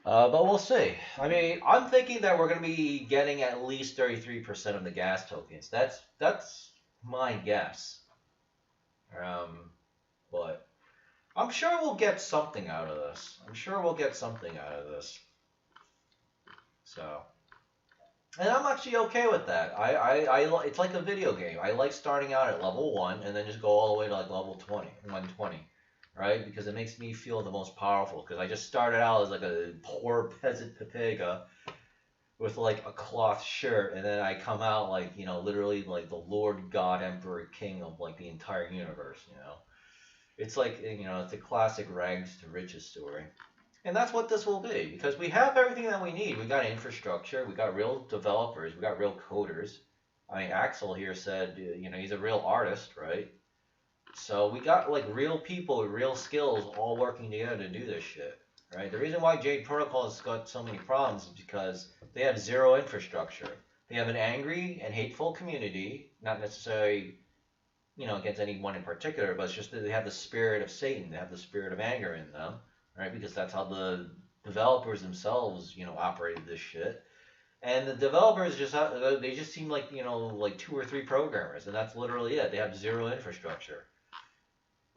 But we'll see. I mean, I'm thinking that we're going to be getting at least 33% of the gas tokens. That's my guess. But I'm sure we'll get something out of this. So, and I'm actually okay with that. It's like a video game. I like starting out at level 1 and then just go all the way to like level 120, right? Because it makes me feel the most powerful. Because I just started out as like a poor peasant Pepega with like a cloth shirt, and then I come out like, you know, literally like the Lord, God, Emperor, King of like the entire universe, you know. It's like, you know, it's a classic rags to riches story. And that's what this will be, because we have everything that we need. We got infrastructure, we got real developers, we got real coders. I mean, Axel here said, you know, he's a real artist, right? So we got like real people with real skills all working together to do this shit, right? The reason why Jade Protocol has got so many problems is because they have zero infrastructure. They have an angry and hateful community, not necessarily, you know, against anyone in particular, but it's just that they have the spirit of Satan. They have the spirit of anger in them, right? Because that's how the developers themselves, you know, operated this shit. And the developers they just seem like, you know, like 2 or 3 programmers, and that's literally it. They have zero infrastructure.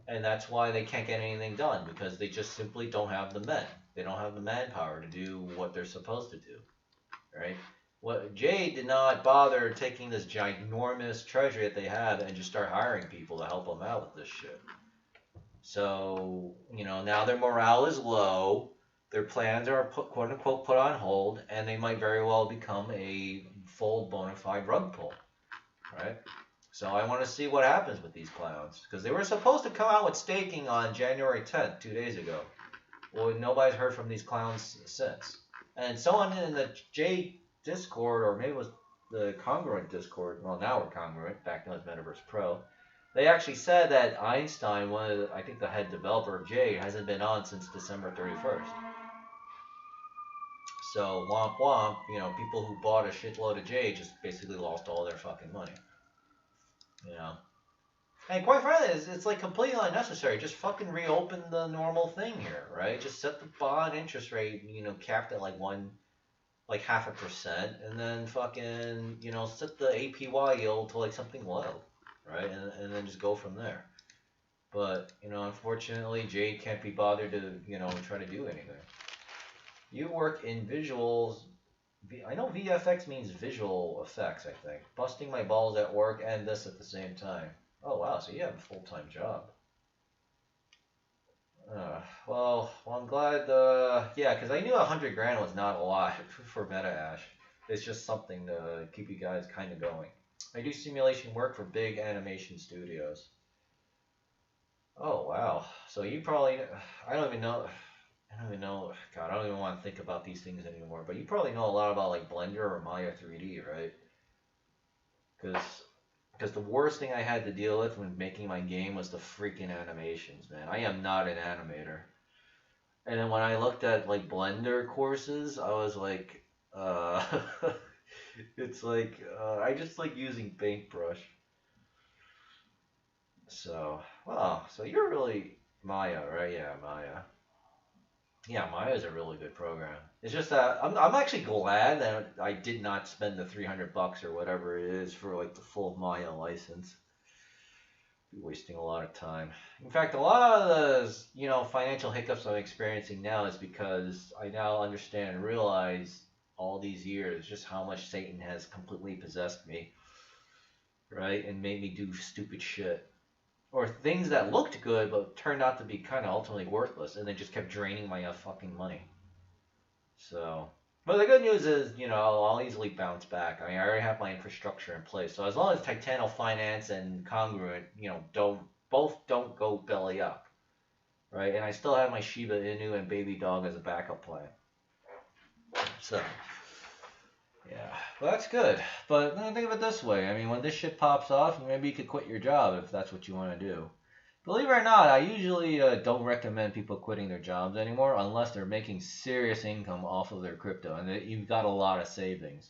And that's why they can't get anything done, because they just simply don't have the men. They don't have the manpower to do what they're supposed to do, right? Jade did not bother taking this ginormous treasury that they have and just start hiring people to help them out with this shit. So, you know, now their morale is low, their plans are quote unquote put on hold, and they might very well become a full bona fide rug pull, right? So I want to see what happens with these clowns, because they were supposed to come out with staking on January 10th, 2 days ago. Well, nobody's heard from these clowns since. And someone in the J Discord, or maybe it was the Congruent Discord, well, now we're Congruent, back then it was Metaverse Pro, they actually said that Einstein, I think the head developer of Jade, hasn't been on since December 31st. So, womp womp, you know, people who bought a shitload of Jade just basically lost all their fucking money. You know? And quite frankly, it's like completely unnecessary. Just fucking reopen the normal thing here, right? Just set the bond interest rate, you know, capped at like 0.5%, and then fucking, you know, set the APY yield to like something low, right? And then just go from there. But, you know, unfortunately, Jade can't be bothered to, you know, try to do anything. You work in visuals. I know VFX means visual effects, I think. Busting my balls at work and this at the same time. Oh, wow, so you have a full-time job. Well, I'm glad, yeah, because I knew 100 grand was not a lot for MetaAsh. It's just something to keep you guys kind of going. I do simulation work for big animation studios. Oh, wow. So you probably, I don't even know, God, I don't even want to think about these things anymore, but you probably know a lot about like Blender or Maya 3D, right? Because the worst thing I had to deal with when making my game was the freaking animations, man. I am not an animator. And then when I looked at like Blender courses, I was like, it's like, I just like using Paintbrush. So, wow, so you're really Maya, right? Yeah, Maya. Yeah, Maya is a really good program. It's just that I'm actually glad that I did not spend the $300 or whatever it is for like the full Maya license. Be wasting a lot of time. In fact, a lot of the, you know, financial hiccups I'm experiencing now is because I now understand and realize all these years just how much Satan has completely possessed me. right? And made me do stupid shit. Or things that looked good but turned out to be kind of ultimately worthless, and then just kept draining my fucking money. So, but the good news is, you know, I'll easily bounce back. I mean, I already have my infrastructure in place. So as long as Titano Finance and Congruent, you know, don't go belly up, right? And I still have my Shiba Inu and Baby Dog as a backup plan. So, yeah, well, that's good. But think of it this way. I mean, when this shit pops off, maybe you could quit your job if that's what you want to do. Believe it or not, I usually don't recommend people quitting their jobs anymore unless they're making serious income off of their crypto and you've got a lot of savings.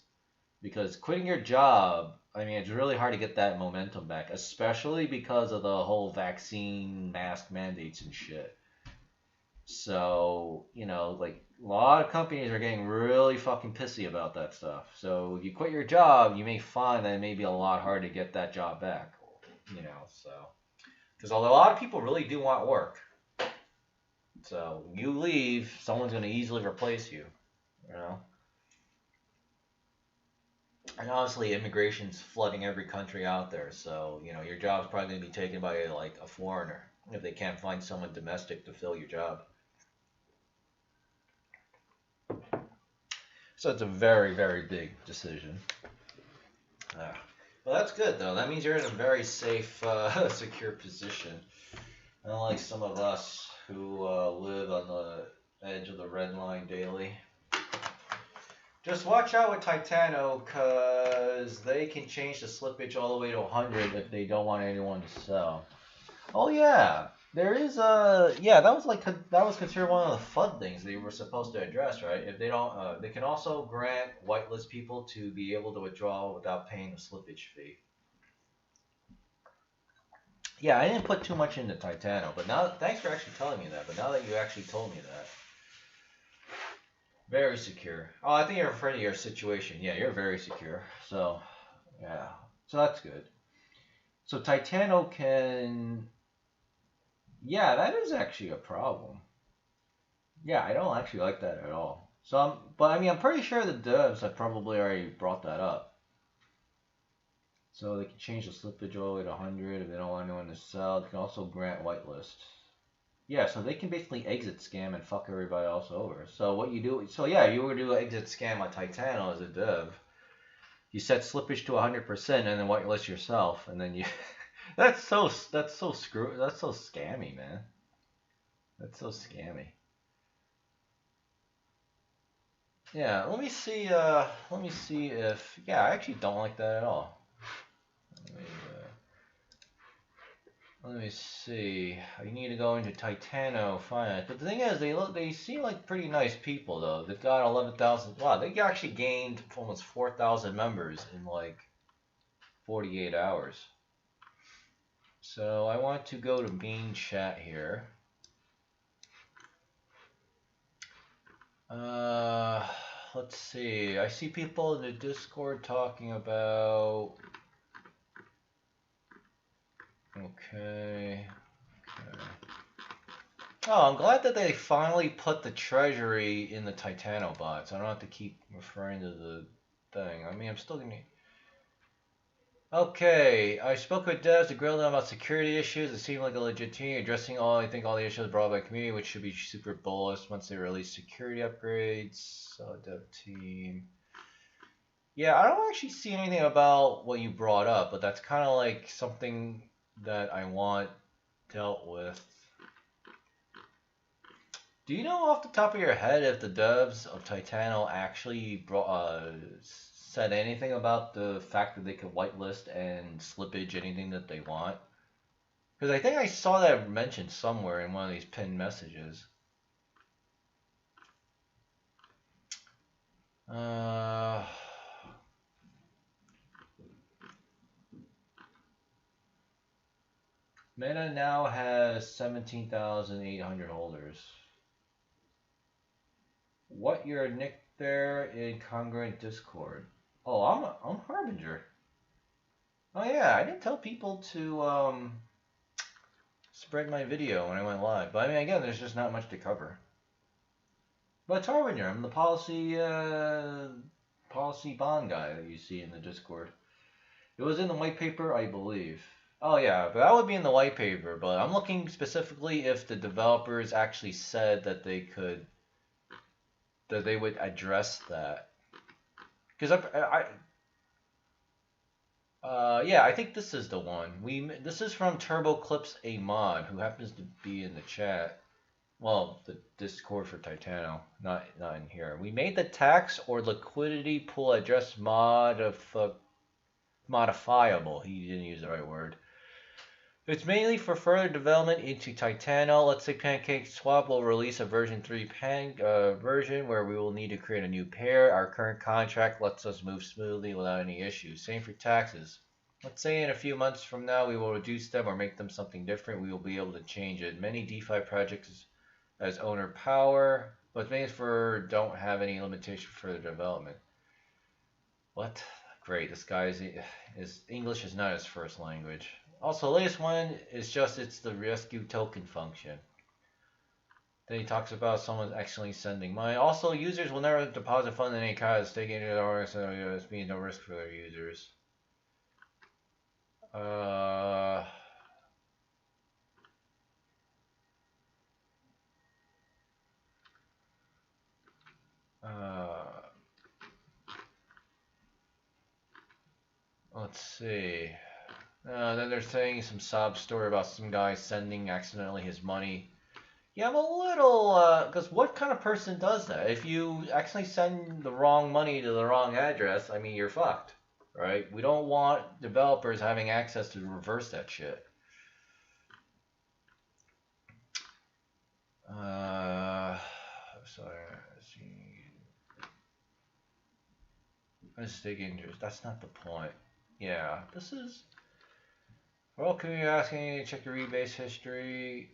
Because quitting your job, I mean, it's really hard to get that momentum back, especially because of the whole vaccine mask mandates and shit. So, you know, like a lot of companies are getting really fucking pissy about that stuff. So if you quit your job, you may find that it may be a lot harder to get that job back, you know, so. Because a lot of people really do want work. So you leave, someone's going to easily replace you, you know. And honestly, immigration's flooding every country out there. So, you know, your job's probably going to be taken by like a foreigner if they can't find someone domestic to fill your job. So it's a very, very big decision. Well, that's good, though. That means you're in a very safe, secure position. Unlike some of us who live on the edge of the red line daily. Just watch out with Titano, because they can change the slippage all the way to 100 if they don't want anyone to sell. Oh, yeah. There is that was considered one of the FUD things they were supposed to address, right? If they don't, they can also grant whitelist people to be able to withdraw without paying the slippage fee. Yeah, I didn't put too much into Titano, but now, thanks for actually telling me that. But now that you actually told me that, very secure. Oh, I think you're referring to your situation. Yeah, you're very secure. So, yeah, so that's good. So Titano can. Yeah, that is actually a problem. Yeah, I don't actually like that at all. So, but I mean, I'm pretty sure the devs have probably already brought that up. So they can change the slippage all the way to 100 if they don't want anyone to sell. They can also grant whitelist. Yeah, so they can basically exit scam and fuck everybody else over. So what you do, so yeah, you were to do an exit scam on Titano as a dev. You set slippage to 100% and then whitelist yourself, and then you. That's so scammy, man. That's so scammy. Yeah, let me see if, yeah, I actually don't like that at all. Let me see. I need to go into Titano Finance. But the thing is, they seem like pretty nice people, though. They've got 11,000. Wow, they actually gained almost 4,000 members in like 48 hours. So I want to go to main chat here. Let's see. I see people in the Discord talking about. Okay. Oh, I'm glad that they finally put the Treasury in the Titano bots. I don't have to keep referring to the thing. I mean, I'm still gonna. Okay, I spoke with devs to grill them about security issues. It seemed like a legit team addressing I think all the issues brought by the community, which should be super bullish once they release security upgrades. So dev team. Yeah, I don't actually see anything about what you brought up, but that's kind of like something that I want dealt with. Do you know off the top of your head if the devs of Titano actually said anything about the fact that they could whitelist and slippage anything that they want? Because I think I saw that mentioned somewhere in one of these pinned messages. Meta now has 17,800 holders. What your nick there in Congruent Discord? Oh, I'm Harbinger. Oh yeah, I didn't tell people to spread my video when I went live. But I mean, again, there's just not much to cover. But it's Harbinger. I'm the policy bond guy that you see in the Discord. It was in the white paper, I believe. Oh yeah, but that would be in the white paper. But I'm looking specifically if the developers actually said that they would address that. Because yeah, I think this is the one. This is from TurboClips a mod, who happens to be in the chat. Well, the Discord for Titano, not in here. We made the tax or liquidity pool address modifiable. He didn't use the right word. It's mainly for further development into Titano. Let's say PancakeSwap will release a version 3 version where we will need to create a new pair. Our current contract lets us move smoothly without any issues. Same for taxes. Let's say in a few months from now we will reduce them or make them something different. We will be able to change it. Many DeFi projects as owner power, but mainly for don't have any limitation for further development. What? Great. This guy is English is not his first language. Also, the latest one is it's the rescue token function. Then he talks about someone actually sending money. Also, users will never deposit funds in any kind of staking into their so there's being no risk for their users. Let's see. Then they're saying some sob story about some guy sending accidentally his money. Yeah, I'm a little, because what kind of person does that? If you actually send the wrong money to the wrong address, I mean, you're fucked, right? We don't want developers having access to reverse that shit. Sorry, let's dig into this. That's not the point. Yeah, this is. Well, can you asking to check the rebase history?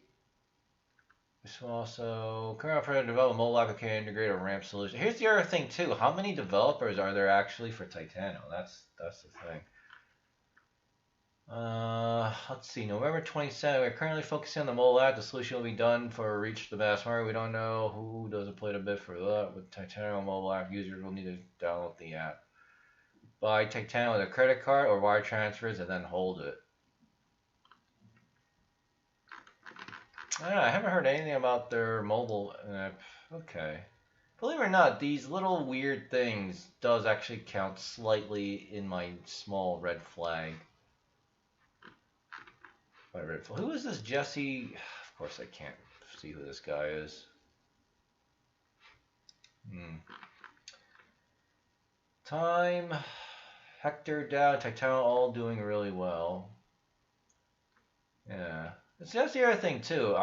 This will also current for develop a mobile application integrate a ramp solution. Here's the other thing too. How many developers are there actually for Titano? That's the thing. Let's see. November 27th. We're currently focusing on the mobile app. The solution will be done for reach the mass market. We don't know who doesn't play the bit for that. With Titano mobile app, users will need to download the app, buy Titano with a credit card or wire transfers, and then hold it. I don't know, I haven't heard anything about their mobile app. Okay. Believe it or not, these little weird things does actually count slightly in my small red flag. Who is this Jesse? Of course I can't see who this guy is. Time. Hector down. Titano all doing really well. Yeah. That's the other thing too.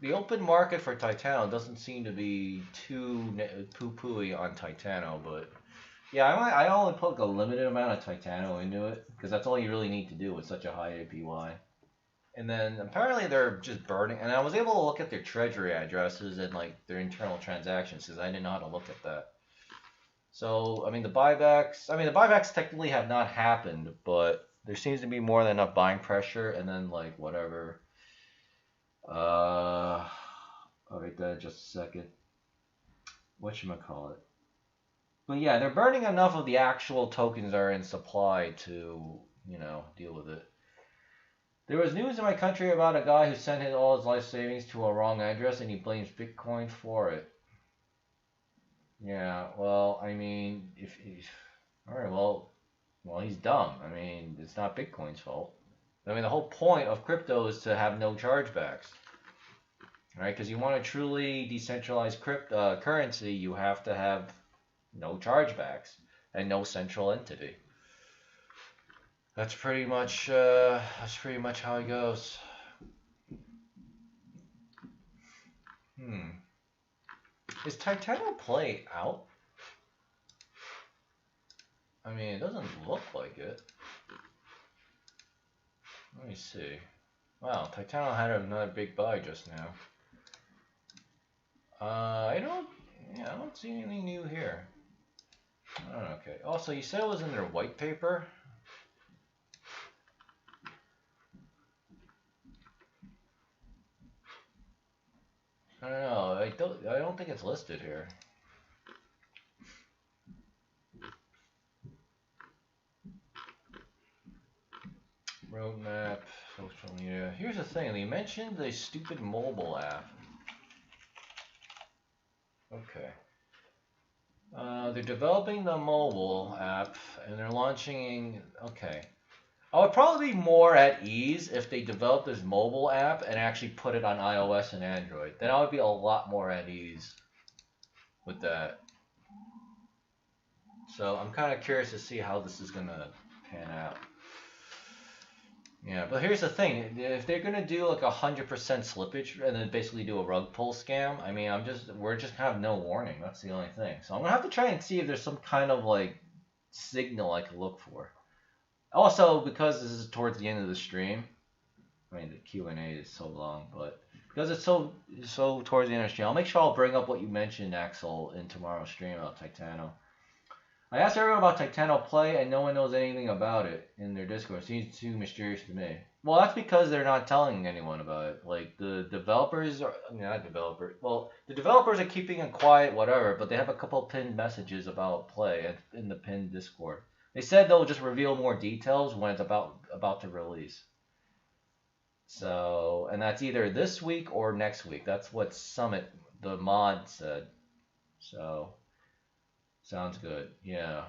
The open market for Titano doesn't seem to be too poo-pooey on Titano, but yeah, I only put a limited amount of Titano into it because that's all you really need to do with such a high APY. And then apparently they're just burning. And I was able to look at their treasury addresses and like their internal transactions because I didn't know how to look at that. So I mean the buybacks technically have not happened, but there seems to be more than enough buying pressure, and then like whatever. I'll write that in just a second. Whatchamacallit. But yeah, they're burning enough of the actual tokens that are in supply to, deal with it. There was news in my country about a guy who sent all his life savings to a wrong address and he blames Bitcoin for it. Yeah, well, I mean, alright, well, he's dumb. I mean, it's not Bitcoin's fault. I mean, the whole point of crypto is to have no chargebacks, right? Because you want a truly decentralized currency, you have to have no chargebacks and no central entity. That's pretty much how it goes. Is Titano Play out? I mean, it doesn't look like it. Let me see. Wow, Titano had another big buy just now. I don't see anything new here. Okay. Also, you said it was in their white paper. I don't know. I don't think it's listed here. roadmap, social media. Here's the thing, they mentioned the stupid mobile app. Okay. They're developing the mobile app and they're launching. Okay. I would probably be more at ease if they developed this mobile app and actually put it on iOS and Android. Then I would be a lot more at ease with that. So I'm kind of curious to see how this is gonna pan out. Yeah, but here's the thing: if they're gonna do like 100% slippage and then basically do a rug pull scam, I mean, we're just gonna have no warning. That's the only thing. So I'm gonna have to try and see if there's some kind of like signal I can look for. Also, because this is towards the end of the stream, I mean the Q&A is so long, but because it's so towards the end of the stream, I'll make sure I'll bring up what you mentioned, Axel, in tomorrow's stream about Titano. I asked everyone about Titano Play, and no one knows anything about it in their Discord. It seems too mysterious to me. Well, that's because they're not telling anyone about it. Like, the developers are... I mean, not developers. Well, the developers are keeping it quiet, whatever, but they have a couple pinned messages about Play in the pinned Discord. They said they'll just reveal more details when it's about to release. So, and that's either this week or next week. That's what Summit, the mod, said. So... sounds good. Yeah.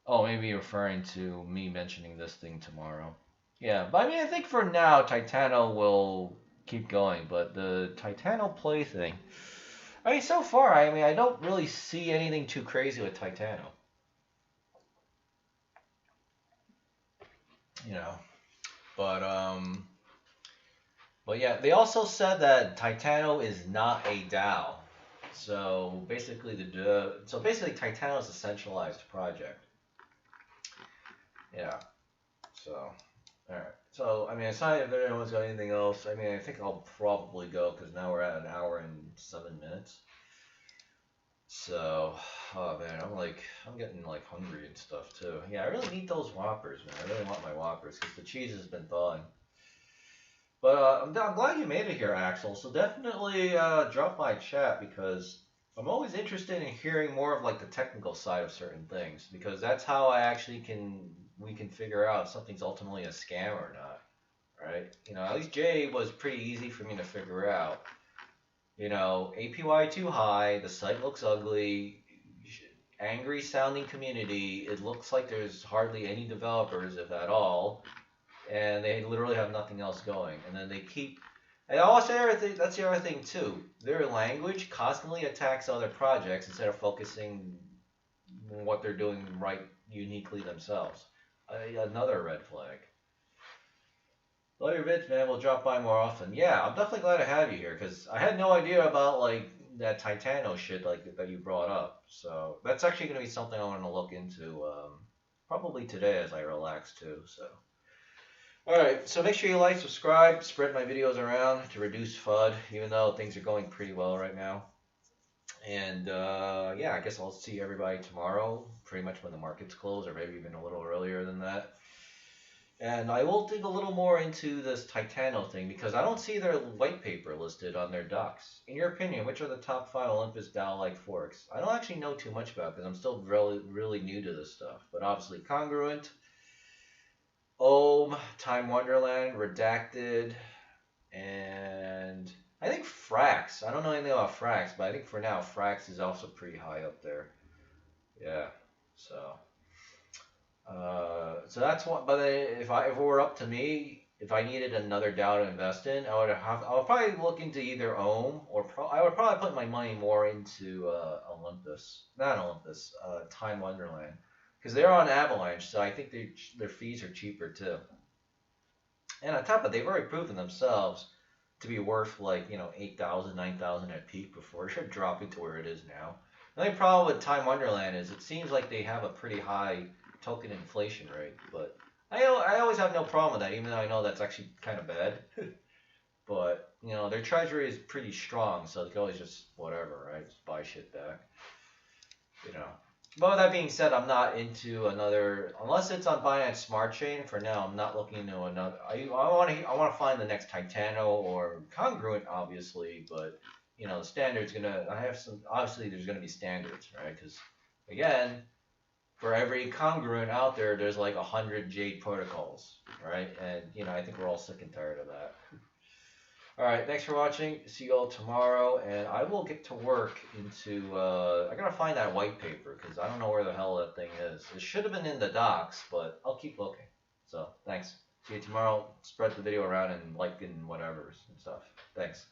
Oh, maybe you're referring to me mentioning this thing tomorrow. Yeah, but I mean, I think for now, Titano will keep going, but the Titano Play thing, I mean, so far, I mean, I don't really see anything too crazy with Titano. You know, but yeah, they also said that Titano is not a DAO. So basically, Titano is a centralized project. Yeah. So, all right. So I mean, aside if anyone's got anything else, I mean, I think I'll probably go because now we're at an hour and 7 minutes. So, oh man, I'm getting like hungry and stuff too. Yeah, I really need those Whoppers, man. I really want my Whoppers because the cheese has been thawing. But I'm glad you made it here, Axel. So definitely drop by chat because I'm always interested in hearing more of like the technical side of certain things because that's how we can figure out if something's ultimately a scam or not, right? You know, at least J was pretty easy for me to figure out. You know, APY too high, the site looks ugly, angry sounding community. It looks like there's hardly any developers, if at all. And they literally have nothing else going. And then they keep... And also, that's the other thing, too. Their language constantly attacks other projects instead of focusing on what they're doing right uniquely themselves. Another red flag. Love your vids, man. We'll drop by more often. Yeah, I'm definitely glad to have you here, because I had no idea about, like, that Titano shit that you brought up. So that's actually going to be something I want to look into probably today as I relax, too, so... Alright, so make sure you like, subscribe, spread my videos around to reduce FUD, even though things are going pretty well right now. And yeah, I guess I'll see everybody tomorrow, pretty much when the markets close, or maybe even a little earlier than that. And I will dig a little more into this Titano thing, because I don't see their white paper listed on their docs. In your opinion, which are the top 5 Olympus DAO-like forks? I don't actually know too much about it, because I'm still really new to this stuff. But obviously, Congruent, Time Wonderland, Redacted, and I think Frax. I don't know anything about Frax, but I think for now Frax is also pretty high up there. Yeah, so that's what. But if it were up to me, if I needed another DAO to invest in, I would probably look into either or I would probably put my money more into Time Wonderland. Because they're on Avalanche, so I think their fees are cheaper too. And on top of it, they've already proven themselves to be worth like, 8,000, 9,000 at peak before dropping to where it is now. The only problem with Time Wonderland is it seems like they have a pretty high token inflation rate. But I always have no problem with that, even though I know that's actually kind of bad. But, their treasury is pretty strong, so they can always just whatever, right? Just buy shit back. But with that being said, I'm not into another, unless it's on Binance Smart Chain. For now, I'm not looking into another. I want to find the next Titano or Congruent, obviously. But the standard's gonna. I have some. Obviously, there's gonna be standards, right? Because again, for every congruent out there, there's like 100 Jade protocols, right? And you know, I think we're all sick and tired of that. All right, thanks for watching. See you all tomorrow, and I will get to work into. I gotta find that white paper because I don't know where the hell that thing is. It should have been in the docs, but I'll keep looking. So thanks. See you tomorrow. Spread the video around and like and whatever and stuff. Thanks.